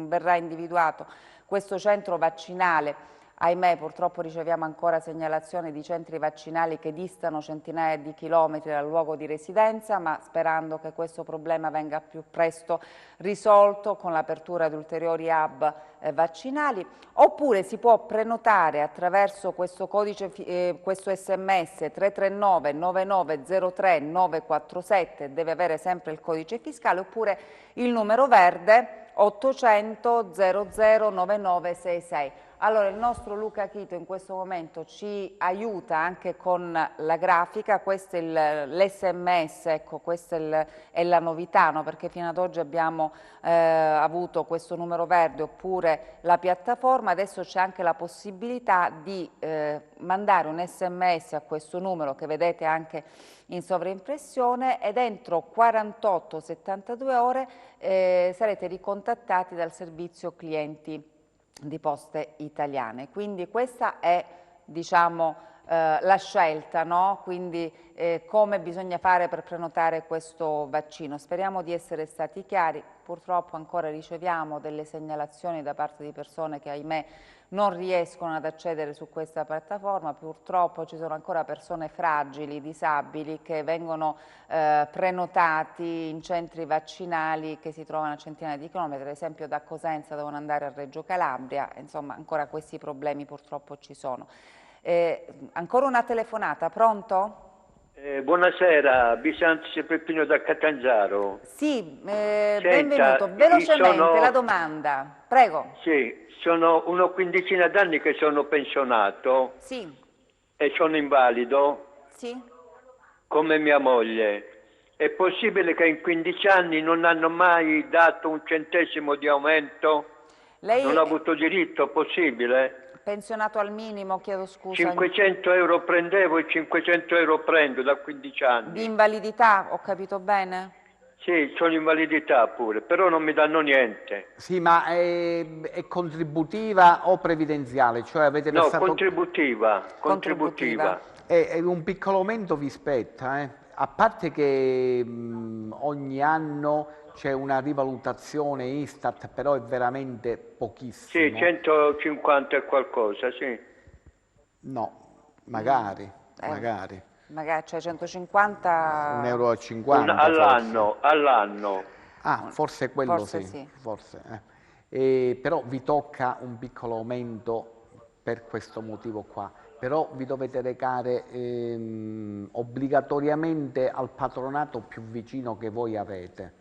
verrà individuato questo centro vaccinale. Ahimè, purtroppo riceviamo ancora segnalazioni di centri vaccinali che distano centinaia di chilometri dal luogo di residenza, ma sperando che questo problema venga più presto risolto con l'apertura di ulteriori hub vaccinali. Oppure si può prenotare attraverso questo codice, questo SMS 339 9903 947, deve avere sempre il codice fiscale, oppure il numero verde 800 00 9966. Allora, il nostro Luca Chito in questo momento ci aiuta anche con la grafica, questo è l'SMS, ecco, questa è la novità, no? Perché fino ad oggi abbiamo avuto questo numero verde oppure la piattaforma, adesso c'è anche la possibilità di mandare un SMS a questo numero che vedete anche in sovraimpressione ed entro 48-72 ore sarete ricontattati dal servizio clienti di Poste Italiane. Quindi questa è, diciamo, la scelta, no? Quindi come bisogna fare per prenotare questo vaccino. Speriamo di essere stati chiari, purtroppo ancora riceviamo delle segnalazioni da parte di persone che ahimè non riescono ad accedere su questa piattaforma, purtroppo ci sono ancora persone fragili, disabili che vengono prenotati in centri vaccinali che si trovano a centinaia di chilometri, ad esempio da Cosenza devono andare a Reggio Calabria, insomma ancora questi problemi purtroppo ci sono. Ancora una telefonata, pronto? Buonasera, Bisanti Peppino da Catanzaro. Sì, benvenuto. Velocemente la domanda, prego. Sì, sono una quindicina d'anni che sono pensionato. Sì. E sono invalido. Sì. Come mia moglie. È possibile che in 15 anni non hanno mai dato un centesimo di aumento? Lei non ha avuto diritto, possibile? Pensionato al minimo, chiedo scusa. 500 euro prendevo e 500 euro prendo da 15 anni. Di invalidità, ho capito bene? Sì, sono invalidità pure, però non mi danno niente. Sì, ma è contributiva o previdenziale? Cioè avete no, versato... contributiva. È un piccolo aumento vi spetta, a parte che ogni anno c'è una rivalutazione Istat, però è veramente pochissimo. Sì, 150 e qualcosa, sì. No, magari. Magari, cioè 150... 1,50 euro all'anno. Ah, forse quello sì. Forse. Però vi tocca un piccolo aumento per questo motivo qua. Però vi dovete recare obbligatoriamente al patronato più vicino che voi avete.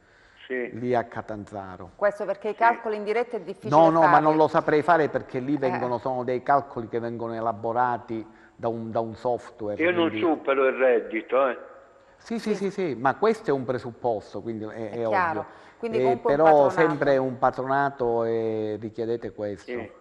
Sì. Lì a Catanzaro. Questo perché i calcoli in diretta è difficile No, farli. ma non lo saprei fare perché lì sono dei calcoli che vengono elaborati da un software. Io non supero il reddito. Sì, ma questo è un presupposto, quindi è ovvio. Quindi però sempre un patronato e richiedete questo. Sì.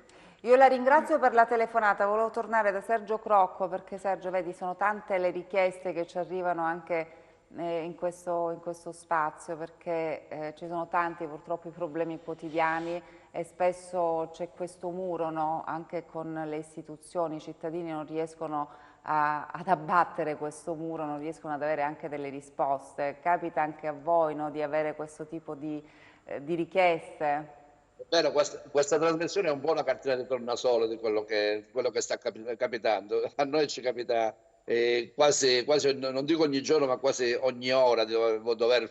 Io la ringrazio per la telefonata, volevo tornare da Sergio Crocco perché Sergio, vedi, sono tante le richieste che ci arrivano anche in questo spazio perché ci sono tanti purtroppo i problemi quotidiani e spesso c'è questo muro, no? Anche con le istituzioni, i cittadini non riescono ad abbattere questo muro, non riescono ad avere anche delle risposte. Capita anche a voi, no, di avere questo tipo di richieste? Vero, questa trasmissione è un po' una cartina di tornasole di quello che sta capitando. A noi ci capita quasi, non dico ogni giorno, ma quasi ogni ora di dover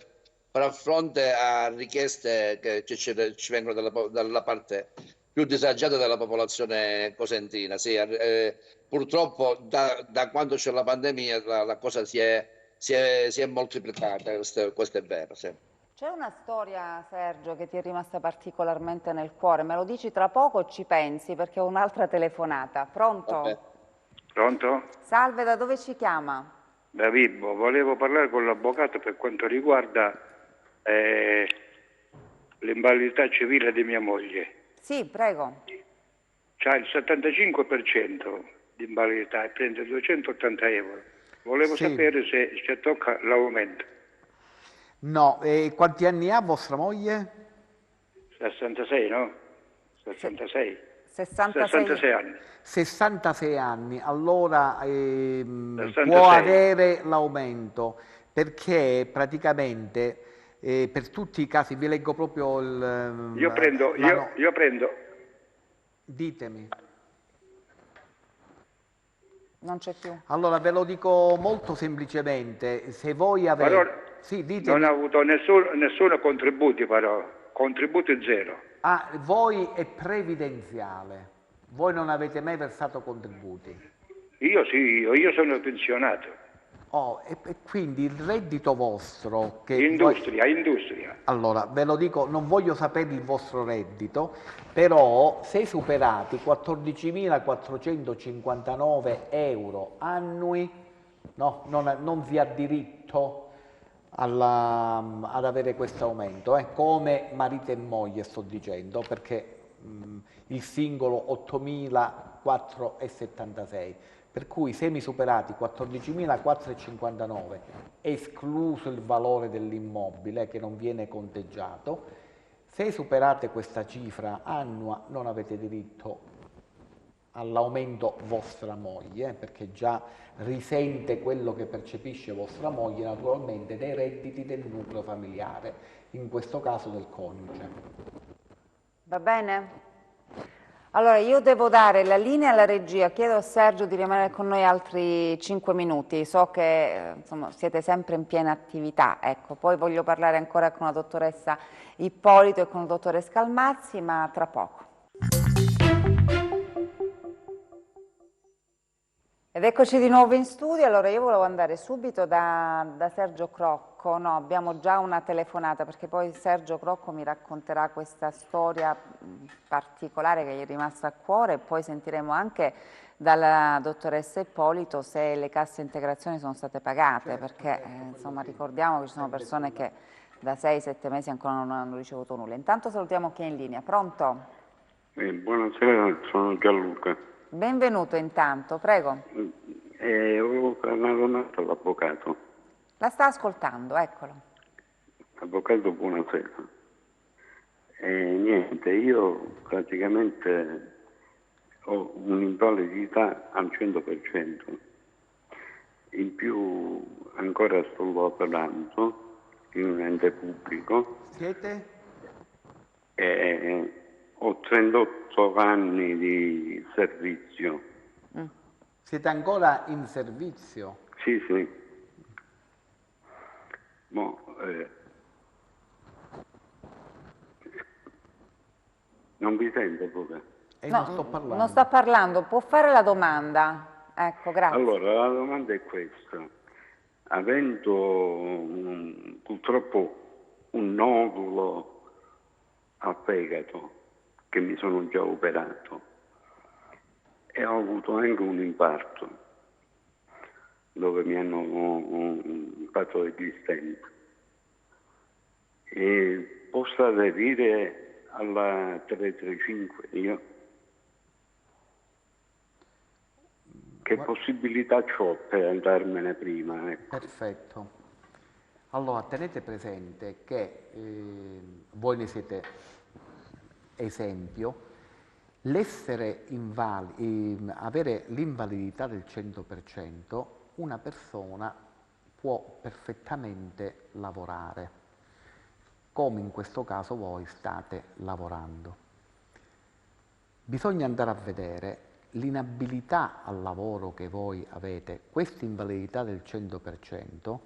fare fronte a richieste che ci vengono dalla parte più disagiate della popolazione cosentina. Sì, purtroppo da quando c'è la pandemia la cosa si è moltiplicata, questo è vero. Sì. C'è una storia, Sergio, che ti è rimasta particolarmente nel cuore, me lo dici tra poco o ci pensi perché ho un'altra telefonata. Pronto? Vabbè. Pronto? Salve, da dove ci chiama? Da Vibo, volevo parlare con l'avvocato per quanto riguarda l'invalidità civile di mia moglie. Sì, prego. C'ha il 75% di invalidità e prende 280 euro. Volevo sapere se tocca l'aumento. No, quanti anni ha vostra moglie? 66, no? 66. 66 anni. 66 anni, allora può avere l'aumento, perché praticamente per tutti i casi, vi leggo proprio il... Io prendo... Ditemi. Non c'è più. Allora ve lo dico molto semplicemente, se voi avete... Però sì, ditemi. non ha avuto nessuno contributi, però, contributi zero. Ah, voi è previdenziale, voi non avete mai versato contributi? Io sì, io sono pensionato. Oh, e quindi il reddito vostro... che industria. Allora, ve lo dico, non voglio sapere il vostro reddito, però se superati 14.459 euro annui, no, non si ha diritto ad avere questo aumento, come marito e moglie sto dicendo, perché il singolo 8.476, per cui semi superati 14.459, escluso il valore dell'immobile che non viene conteggiato, se superate questa cifra annua non avete diritto all'aumento vostra moglie, perché già risente quello che percepisce vostra moglie naturalmente dai redditi del nucleo familiare, in questo caso del coniuge. Va bene? Allora io devo dare la linea alla regia, chiedo a Sergio di rimanere con noi altri 5 minuti, so che insomma, siete sempre in piena attività, ecco, poi voglio parlare ancora con la dottoressa Ippolito e con il dottore Scalmazzi, ma tra poco. Ed eccoci di nuovo in studio, allora io volevo andare subito da Sergio Crocco, no, abbiamo già una telefonata perché poi Sergio Crocco mi racconterà questa storia particolare che gli è rimasta a cuore e poi sentiremo anche dalla dottoressa Ippolito se le casse integrazioni sono state pagate, perché insomma ricordiamo che ci sono persone che da 6-7 mesi ancora non hanno ricevuto nulla. Intanto salutiamo chi è in linea, pronto? Buonasera, sono Gianluca. Benvenuto intanto, prego. Avevo una domanda all'avvocato. La sta ascoltando, eccolo. Avvocato, buonasera. Niente, io praticamente ho un'invalidità al 100%. In più ancora sto lavorando in un ente pubblico. Siete? Ho 38 anni di servizio. Siete ancora in servizio? Sì. Non vi sento pure? No, non sto parlando. Non sta parlando, può fare la domanda. Ecco, grazie. Allora, la domanda è questa. Avendo purtroppo un nodulo al fegato, che mi sono già operato, e ho avuto anche un infarto dove mi hanno fatto degli stent, e posso aderire alla 335 io? Che possibilità ho per andarmene prima? Ecco. Perfetto. Allora tenete presente che voi ne siete esempio, avere l'invalidità del 100%, una persona può perfettamente lavorare, come in questo caso voi state lavorando. Bisogna andare a vedere l'inabilità al lavoro che voi avete, questa invalidità del 100%,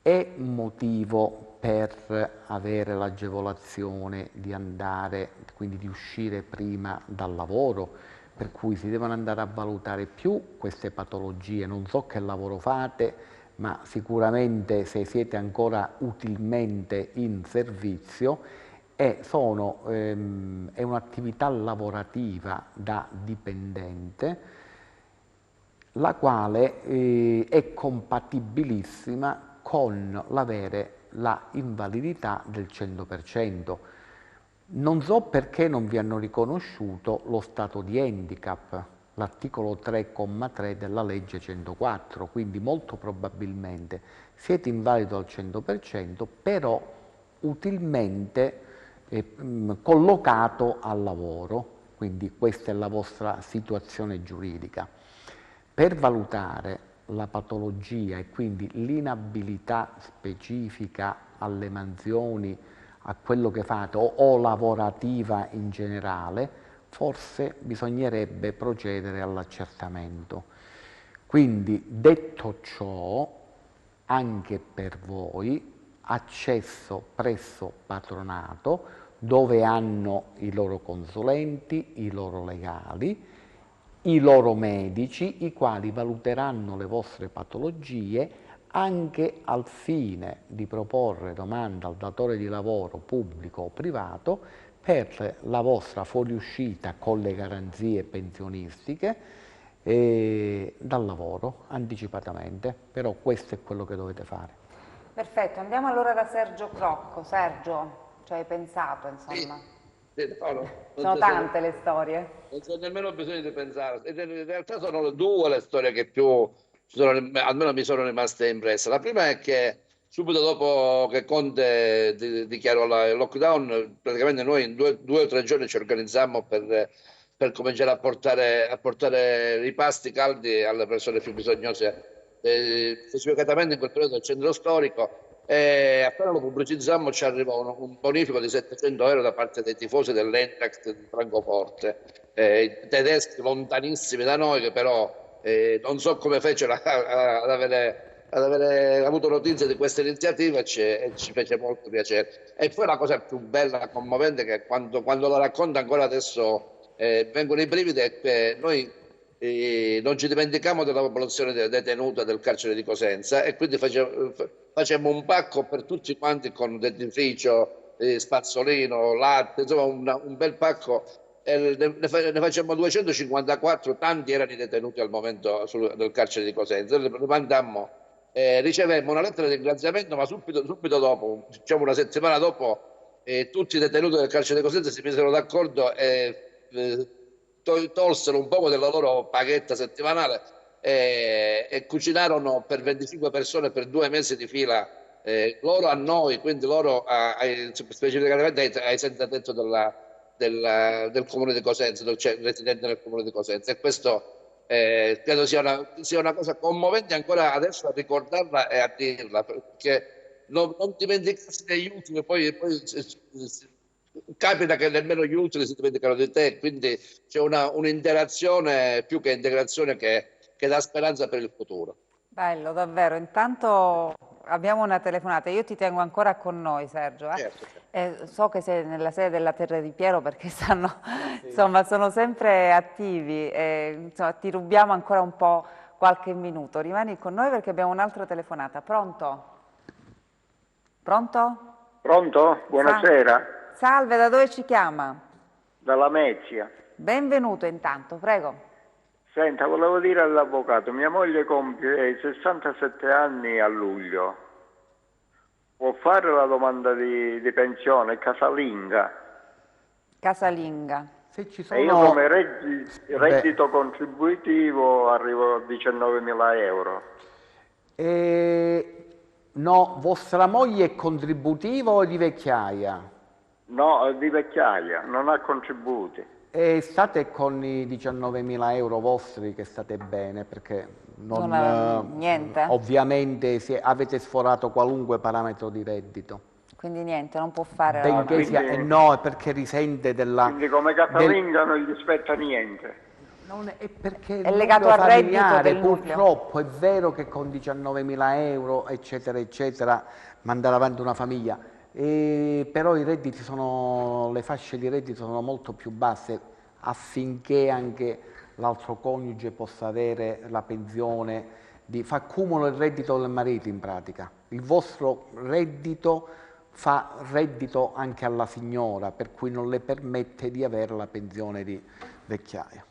È motivo per avere l'agevolazione di andare, quindi di uscire prima dal lavoro, per cui si devono andare a valutare più queste patologie. Non so che lavoro fate, ma sicuramente se siete ancora utilmente in servizio è un'attività lavorativa da dipendente, la quale è compatibilissima con l'avere la invalidità del 100%. Non so perché non vi hanno riconosciuto lo stato di handicap, l'articolo 3,3 della legge 104, quindi molto probabilmente siete invalido al 100%, però utilmente collocato al lavoro, quindi questa è la vostra situazione giuridica. Per valutare la patologia e quindi l'inabilità specifica alle mansioni, a quello che fate o lavorativa in generale, forse bisognerebbe procedere all'accertamento. Quindi, detto ciò, anche per voi, accesso presso patronato, dove hanno i loro consulenti, i loro legali, i loro medici, i quali valuteranno le vostre patologie anche al fine di proporre domanda al datore di lavoro pubblico o privato per la vostra fuoriuscita con le garanzie pensionistiche dal lavoro anticipatamente, però questo è quello che dovete fare. Perfetto, andiamo allora da Sergio Crocco. Sergio, ci hai pensato, insomma? Sì, no, sono tante le storie. Non c'è nemmeno bisogno di pensare. In realtà sono due le storie che più almeno mi sono rimaste impresse. La prima è che subito dopo che Conte dichiarò il lockdown, praticamente noi in due o tre giorni ci organizzammo per cominciare a portare i pasti caldi alle persone più bisognose, specificatamente in quel periodo del centro storico. E appena lo pubblicizzammo ci arrivò un bonifico di 700 euro da parte dei tifosi dell'Eintracht di Francoforte, tedeschi lontanissimi da noi, che però non so come fecero ad avere avuto notizia di questa iniziativa e ci fece molto piacere. E poi la cosa più bella, commovente, che quando lo racconto ancora adesso vengono i brividi, è che noi non ci dimentichiamo della popolazione detenuta del carcere di Cosenza, e quindi facemmo un pacco per tutti quanti con dentifricio, spazzolino, latte, insomma un bel pacco, e ne facemmo 254, tanti erano i detenuti al momento del carcere di Cosenza. Le mandammo, ricevemmo una lettera di ringraziamento, ma subito dopo, diciamo una settimana dopo, tutti i detenuti del carcere di Cosenza si misero d'accordo e tolsero un po' della loro paghetta settimanale e cucinarono per 25 persone per 2 mesi di fila, loro a noi, quindi loro specificatamente ai senza tetto del comune di Cosenza, residenti nel comune di Cosenza. E questo credo sia una cosa commovente ancora adesso a ricordarla e a dirla, perché non dimenticarsi degli ultimi, poi capita che nemmeno gli ultimi si dimenticano di te, quindi c'è un'interazione più che integrazione che dà speranza per il futuro. Bello, davvero. Intanto abbiamo una telefonata. Io ti tengo ancora con noi, Sergio. Certo. So che sei nella sede della Terra di Piero, perché insomma, sono sempre attivi. Insomma, ti rubiamo ancora un po' qualche minuto. Rimani con noi perché abbiamo un'altra telefonata. Pronto? Pronto? Pronto? Buonasera. Salve, da dove ci chiama? Dalla Mezia. Benvenuto intanto, prego. Senta, volevo dire all'avvocato, mia moglie compie 67 anni a luglio. Può fare la domanda di pensione casalinga? Casalinga. Se ci sono... E io come reddito contributivo arrivo a 19.000 euro. No, vostra moglie è contributiva o di vecchiaia? No, di vecchiaia, non ha contributi. E state con i 19.000 euro vostri, che state bene, perché niente. Ovviamente avete sforato qualunque parametro di reddito. Quindi niente, non può fare... No, è perché risente della... Quindi come casalinga non gli spetta niente. È perché è legato al reddito del nucleo. Purtroppo è vero che con 19.000 euro, eccetera, eccetera, mandare avanti una famiglia, però i redditi le fasce di reddito sono molto più basse affinché anche l'altro coniuge possa avere la pensione, fa cumulo il reddito del marito in pratica. Il vostro reddito fa reddito anche alla signora, per cui non le permette di avere la pensione di vecchiaia.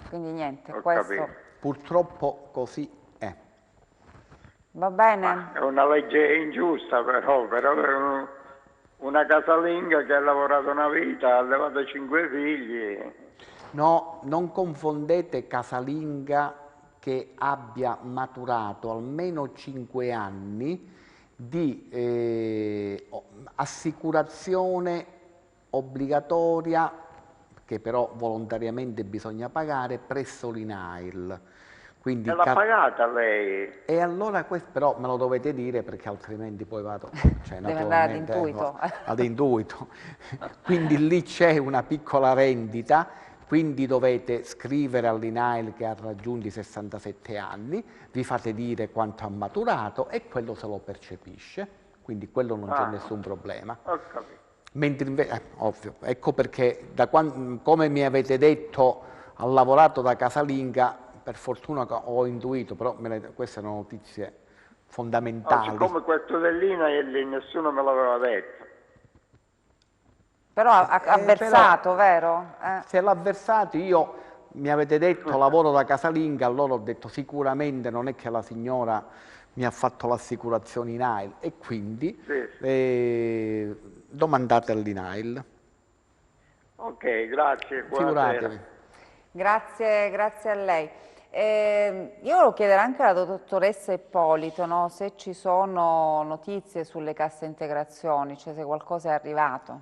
Quindi niente, questo... Purtroppo così è. Va bene? Ma è una legge ingiusta però è una casalinga che ha lavorato una vita, ha allevato 5 figli. No, non confondete casalinga che abbia maturato almeno 5 anni di assicurazione obbligatoria, che però volontariamente bisogna pagare, presso l'INAIL. Quindi l'ha pagata lei? E allora questo però me lo dovete dire, perché altrimenti poi vado deve andare ad intuito. Ad intuito. Quindi lì c'è una piccola rendita, quindi dovete scrivere all'INAIL che ha raggiunto i 67 anni, vi fate dire quanto ha maturato e quello se lo percepisce, quindi quello non c'è nessun problema. Ho capito. Mentre invece, ovvio, ecco perché come mi avete detto ha lavorato da casalinga, per fortuna ho intuito, però queste sono notizie fondamentali. Siccome questo dell'INAIL nessuno me l'aveva detto. Però ha versato, vero? Se l'ha versato, mi avete detto lavoro da casalinga, allora ho detto sicuramente non è che la signora mi ha fatto l'assicurazione INAIL e quindi domandate all'INAIL. Ok, grazie. Figuratevi. Grazie a lei. Io volevo chiedere anche alla dottoressa Ippolito, no, se ci sono notizie sulle casse integrazioni, cioè se qualcosa è arrivato.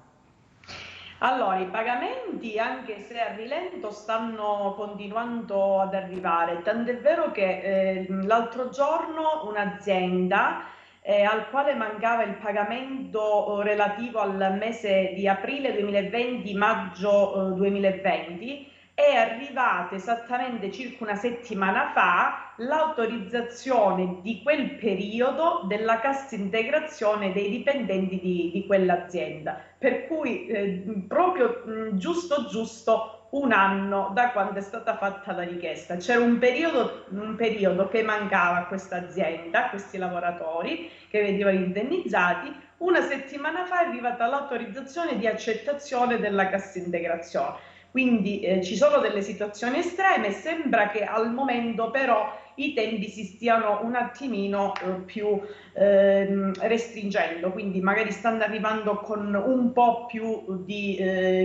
Allora, i pagamenti, anche se a rilento, stanno continuando ad arrivare, tant'è vero che l'altro giorno un'azienda al quale mancava il pagamento relativo al mese di aprile 2020-maggio 2020, è arrivata esattamente circa una settimana fa l'autorizzazione di quel periodo della cassa integrazione dei dipendenti di quell'azienda, per cui proprio giusto un anno da quando è stata fatta la richiesta. C'era un periodo che mancava a questa azienda, a questi lavoratori che venivano indennizzati. Una settimana fa è arrivata l'autorizzazione di accettazione della cassa integrazione. Quindi ci sono delle situazioni estreme, sembra che al momento però i tempi si stiano un attimino più restringendo, quindi magari stanno arrivando con un po' più di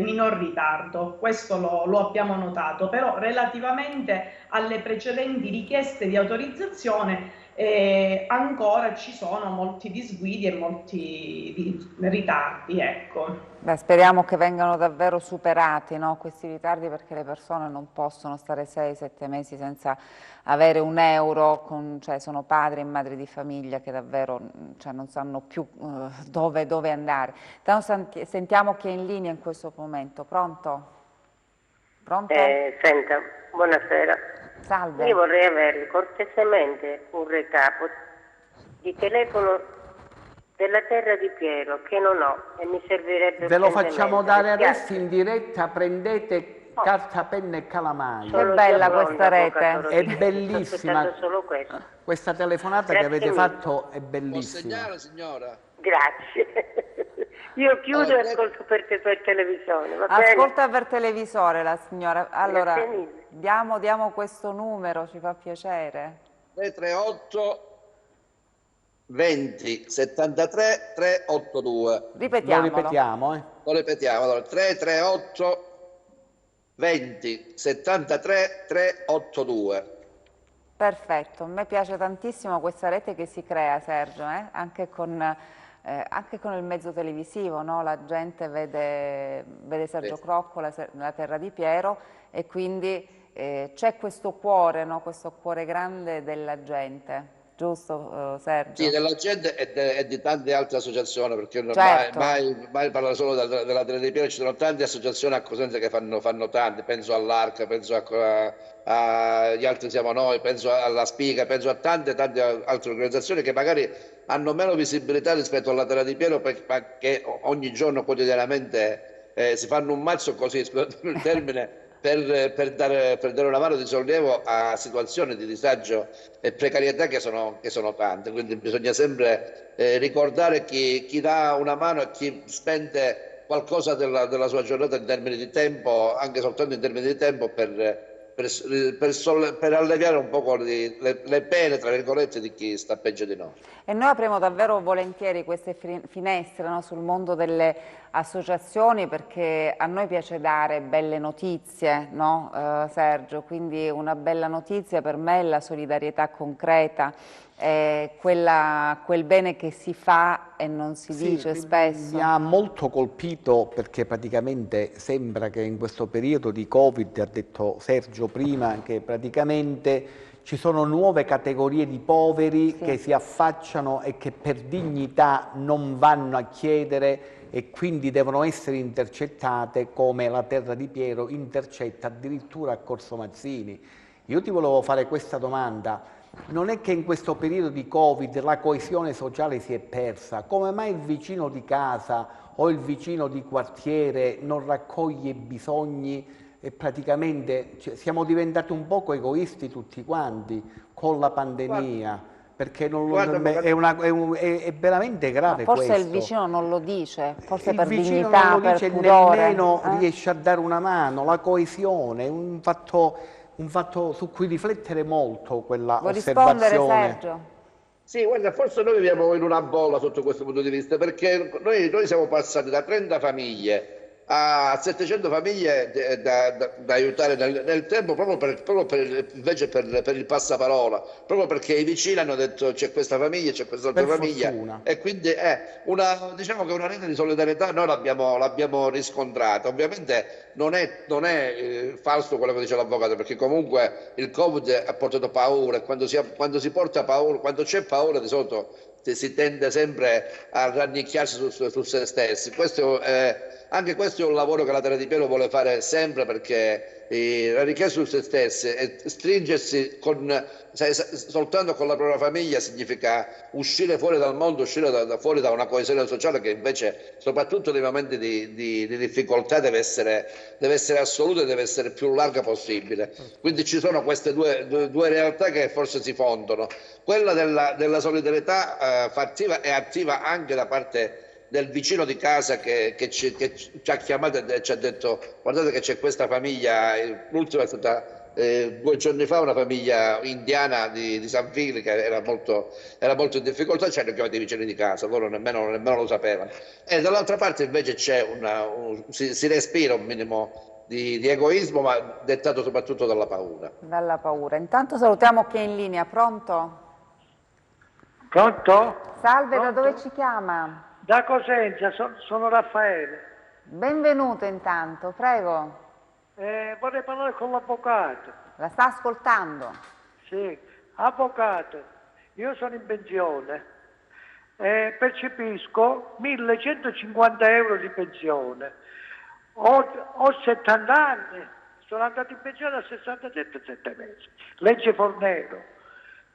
minor ritardo, questo lo abbiamo notato, però relativamente alle precedenti richieste di autorizzazione ancora ci sono molti disguidi e molti ritardi, ecco. Beh, speriamo che vengano davvero superati, no, questi ritardi, perché le persone non possono stare 6-7 mesi senza avere un euro, cioè sono padri e madri di famiglia che davvero non sanno più dove andare. Intanto sentiamo chi è in linea in questo momento. Pronto? Pronto? Senta, buonasera. Salve. Io vorrei avere cortesemente un recapo di telefono della terra di Piero, che non ho e mi servirebbe. Ve lo facciamo dare adesso in diretta, prendete carta, penna e calamaio. Che bella questa rete. È bellissima. Solo questo. Questa telefonata che avete fatto è bellissima. Può segnare, signora? Grazie. Io chiudo e ascolto per televisione. Va Ascolta bene? per televisore la signora. Allora, diamo questo numero, ci fa piacere. 338 20 73 382. Ripetiamolo. Lo ripetiamo, allora 338 20 73 382. Perfetto, a me piace tantissimo questa rete che si crea, Sergio, anche con il mezzo televisivo, no? La gente vede Sergio Crocco, la terra di Piero, e quindi c'è questo cuore, no? Questo cuore grande della gente. giusto Sergio? Sì, della gente e di tante altre associazioni, perché Certo. mai parlare solo della Terra di Piero, ci sono tante associazioni a Cosenza che fanno tanti, penso all'Arca, penso agli altri siamo noi, penso alla Spiga, penso a tante altre organizzazioni che magari hanno meno visibilità rispetto alla Terra di Piero, perché ogni giorno quotidianamente si fanno un mazzo così, scusate il termine, per dare una mano di sollievo a situazioni di disagio e precarietà che sono tante. Quindi bisogna sempre ricordare chi dà una mano e chi spende qualcosa della sua giornata in termini di tempo, anche soltanto in termini di tempo, per alleviare un po' le pene, tra virgolette, di chi sta peggio di noi. E noi apriamo davvero volentieri queste finestre, no, sul mondo delle associazioni, perché a noi piace dare belle notizie, no, Sergio? Quindi una bella notizia per me è la solidarietà concreta, quel bene che si fa e non si dice spesso. Mi ha molto colpito perché praticamente sembra che in questo periodo di Covid, ha detto Sergio prima, che praticamente ci sono nuove categorie di poveri che si affacciano e che per dignità non vanno a chiedere e quindi devono essere intercettate, come la Terra di Piero intercetta addirittura a Corso Mazzini. Io ti volevo fare questa domanda. Non è che in questo periodo di Covid la coesione sociale si è persa? Come mai il vicino di casa o il vicino di quartiere non raccoglie i bisogni e praticamente siamo diventati un poco egoisti tutti quanti con la pandemia? Perché è veramente grave forse questo. il vicino non lo dice, forse Il per vicino dignità, non lo dice, per pudore. nemmeno riesce a dare una mano. La coesione è un fatto su cui riflettere molto, quella Vuoi osservazione. rispondere, Sergio? Sì, guarda, forse noi viviamo in una bolla sotto questo punto di vista, perché noi siamo passati da 30 famiglie a 700 famiglie da aiutare nel tempo, invece per il passaparola, proprio perché i vicini hanno detto c'è questa famiglia, c'è quest'altra famiglia, fortuna. e quindi diciamo che una rete di solidarietà noi l'abbiamo riscontrata. Ovviamente non è falso quello che dice l'avvocato, perché comunque il Covid ha portato paura, e quando si porta paura, quando c'è paura, di solito si tende sempre a rannicchiarsi su se stessi. Anche questo è un lavoro che la Terra di Piero vuole fare sempre, perché rannicchiarsi su se stessi e stringersi soltanto con la propria famiglia significa uscire fuori dal mondo, uscire fuori da una coesione sociale che invece, soprattutto nei momenti di difficoltà, deve essere assoluta e deve essere più larga possibile. Quindi ci sono queste due realtà che forse si fondono. Quella della solidarietà fattiva e attiva anche da parte del vicino di casa che ci ha chiamato e ci ha detto: guardate che c'è questa famiglia, l'ultima è stata 2 giorni fa, una famiglia indiana di San Fili che era molto in difficoltà, ci hanno chiamato i vicini di casa, loro nemmeno lo sapevano. E dall'altra parte invece si respira un minimo di egoismo, ma dettato soprattutto dalla paura. Dalla paura. Intanto salutiamo chi è in linea. Pronto? Pronto? Salve, Pronto? da dove ci chiama? Da Cosenza, sono Raffaele. Benvenuto intanto, prego. Vorrei parlare con l'avvocato. La sta ascoltando? Sì, avvocato, io sono in pensione, percepisco 1.150 euro di pensione. Ho 70 anni, sono andato in pensione a 67 mesi, legge Fornero.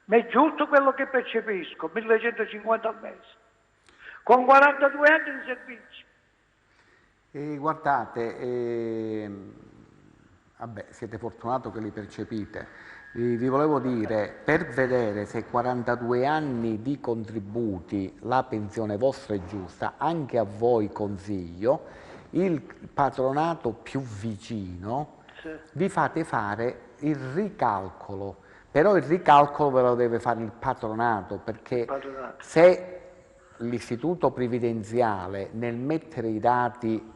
Ma è giusto quello che percepisco, 1.150 al mese, con 42 anni di servizio. Guardate, siete fortunato che li percepite. Vi volevo dire, per vedere se 42 anni di contributi la pensione vostra è giusta, anche a voi consiglio il patronato più vicino, vi fate fare il ricalcolo. Però il ricalcolo ve lo deve fare il patronato, perché se l'istituto previdenziale nel mettere i dati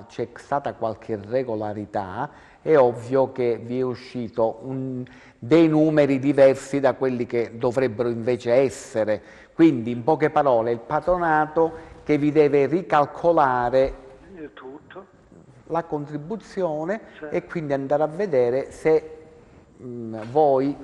c'è stata qualche irregolarità, è ovvio che vi è uscito dei numeri diversi da quelli che dovrebbero invece essere. Quindi, in poche parole, il patronato che vi deve ricalcolare la contribuzione e quindi andare a vedere se voi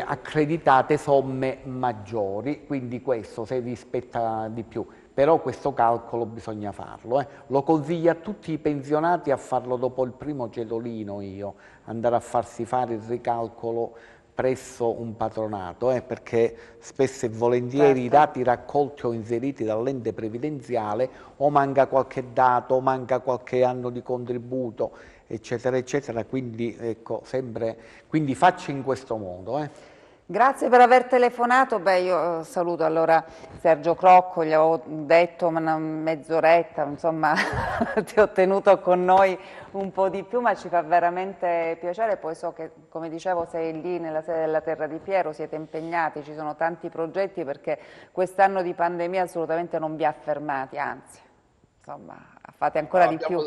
accreditate somme maggiori, quindi questo se rispetta di più. Però questo calcolo bisogna farlo. Lo consiglio a tutti i pensionati a farlo dopo il primo cedolino andare a farsi fare il ricalcolo presso un patronato, perché spesso e volentieri i dati raccolti o inseriti dall'ente previdenziale o manca qualche dato, o manca qualche anno di contributo, eccetera, eccetera, quindi ecco, quindi faccio in questo modo. Grazie per aver telefonato. Io saluto allora Sergio Crocco, gli avevo detto una mezz'oretta, insomma ti ho tenuto con noi un po' di più, ma ci fa veramente piacere. Poi so che, come dicevo, sei lì nella sede della Terra di Piero, siete impegnati, ci sono tanti progetti, perché quest'anno di pandemia assolutamente non vi ha fermati, anzi, insomma, fate ancora di più.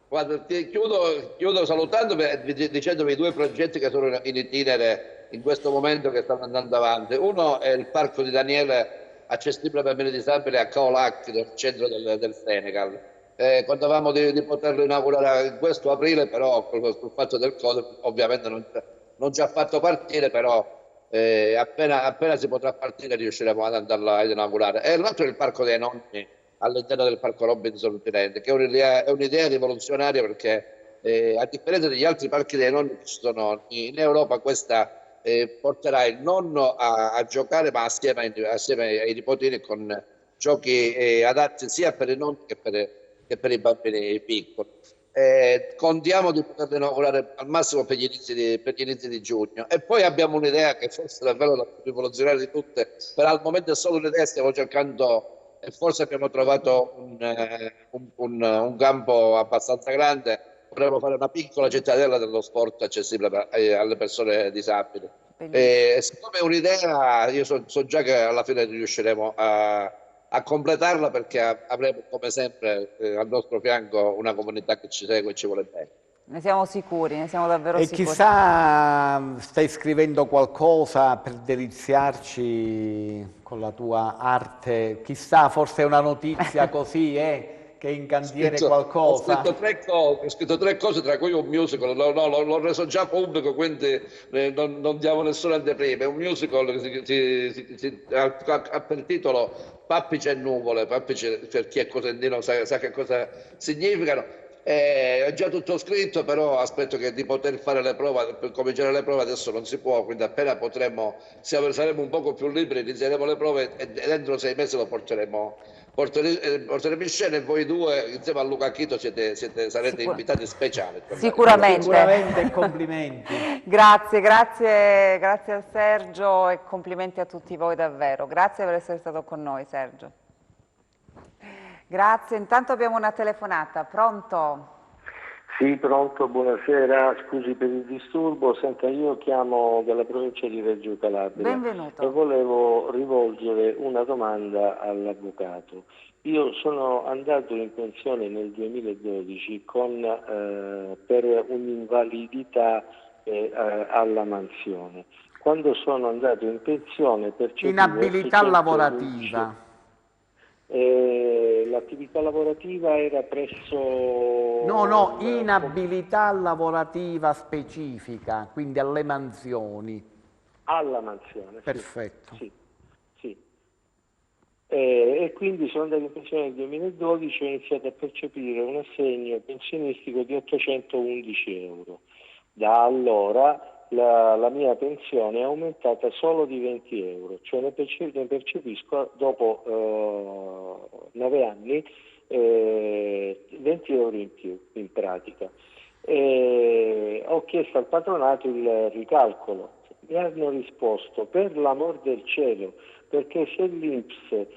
Guarda, chiudo salutando, dicendovi 2 progetti che sono in itinere in questo momento, che stanno andando avanti. Uno è il Parco di Daniele, accessibile per bambini disabili, a Kaolack, nel centro del Senegal. Contavamo di poterlo inaugurare in questo aprile, però sul fatto del Covid ovviamente non ci ha fatto partire, però appena si potrà partire riusciremo ad andarlo ad inaugurare. E l'altro è il Parco dei Nonni, all'interno del Parco Robinson Firenze, che è un'idea rivoluzionaria, perché a differenza degli altri parchi dei nonni che ci sono in Europa, questa porterà il nonno a giocare, ma assieme ai nipotini, con giochi adatti sia per i nonni che per i bambini piccoli. Contiamo di poterlo inaugurare al massimo per gli inizi di giugno. E poi abbiamo un'idea che forse è davvero la più rivoluzionaria di tutte, però al momento è solo un'idea, stiamo cercando, e forse abbiamo trovato un campo abbastanza grande. Potremmo fare una piccola cittadella dello sport accessibile alle persone disabili. Siccome è un'idea, io so già che alla fine riusciremo a completarla, perché avremo come sempre al nostro fianco una comunità che ci segue e ci vuole bene. Ne siamo sicuri, ne siamo davvero sicuri. E chissà, stai scrivendo qualcosa per deliziarci con la tua arte, chissà, forse è una notizia così, che in cantiere qualcosa. Ho scritto 3 cose, tra cui un musical. L'ho reso già pubblico, quindi non diamo nessuna anteprima. È un musical che ha per titolo Pappice e nuvole. Pappice, per chi è cosentino sa che cosa significano. È già tutto scritto, però aspetto di poter fare le prove. Per cominciare le prove adesso non si può, quindi appena potremo, saremo un poco più liberi, inizieremo le prove e dentro 6 mesi lo porteremo in scena, e voi 2 insieme a Luca Chito sarete invitati speciali. Sicuramente, complimenti. Grazie a Sergio, e complimenti a tutti voi davvero. Grazie per essere stato con noi, Sergio. Grazie. Intanto abbiamo una telefonata. Pronto? Sì, pronto, buonasera. Scusi per il disturbo. Senta, io chiamo dalla provincia di Reggio Calabria. Benvenuto. E volevo rivolgere una domanda all'avvocato. Io sono andato in pensione nel 2012 per un'invalidità alla mansione. Quando sono andato in pensione percepivo inabilità lavorativa. L'attività lavorativa era presso... No, inabilità lavorativa specifica, quindi alle mansioni. Alla mansione. Perfetto. Sì. E quindi sono andato in pensione nel 2012 e ho iniziato a percepire un assegno pensionistico di 811 euro. Da allora la mia pensione è aumentata solo di 20 euro, cioè ne percepisco dopo 9 anni 20 euro in più in pratica. Ho chiesto al patronato il ricalcolo, mi hanno risposto: per l'amor del cielo, perché se l'INPS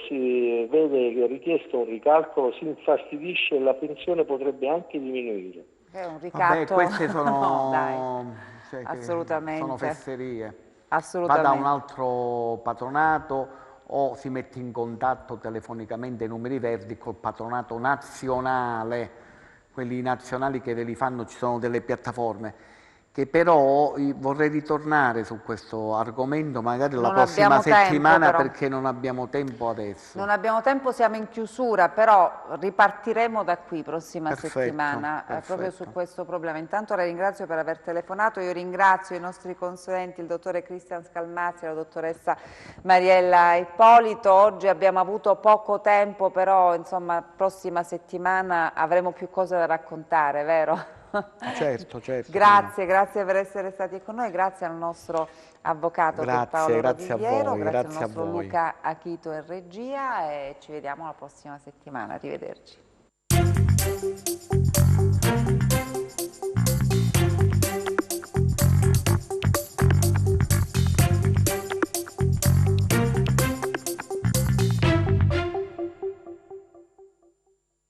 si vede che è richiesto un ricalcolo si infastidisce e la pensione potrebbe anche diminuire. È un ricatto. Queste sono... No, dai. Assolutamente. Sono fesserie. Assolutamente. Vada a un altro patronato o si mette in contatto telefonicamente ai numeri verdi col patronato nazionale, quelli nazionali che ve li fanno, ci sono delle piattaforme. che però vorrei ritornare su questo argomento magari la Non prossima abbiamo tempo, settimana però. perché non abbiamo tempo adesso. Non abbiamo tempo, siamo in chiusura, però ripartiremo da qui prossima Perfetto, settimana proprio su questo problema. Intanto la ringrazio per aver telefonato, io ringrazio i nostri consulenti, il dottore Cristian Scalmazzi e la dottoressa Mariella Ippolito. Oggi abbiamo avuto poco tempo, però insomma prossima settimana avremo più cose da raccontare, vero? Certo, certo. Grazie, grazie per essere stati con noi, grazie al nostro avvocato Paolo Rovigliero, grazie al nostro Luca Achito in regia e ci vediamo la prossima settimana, arrivederci.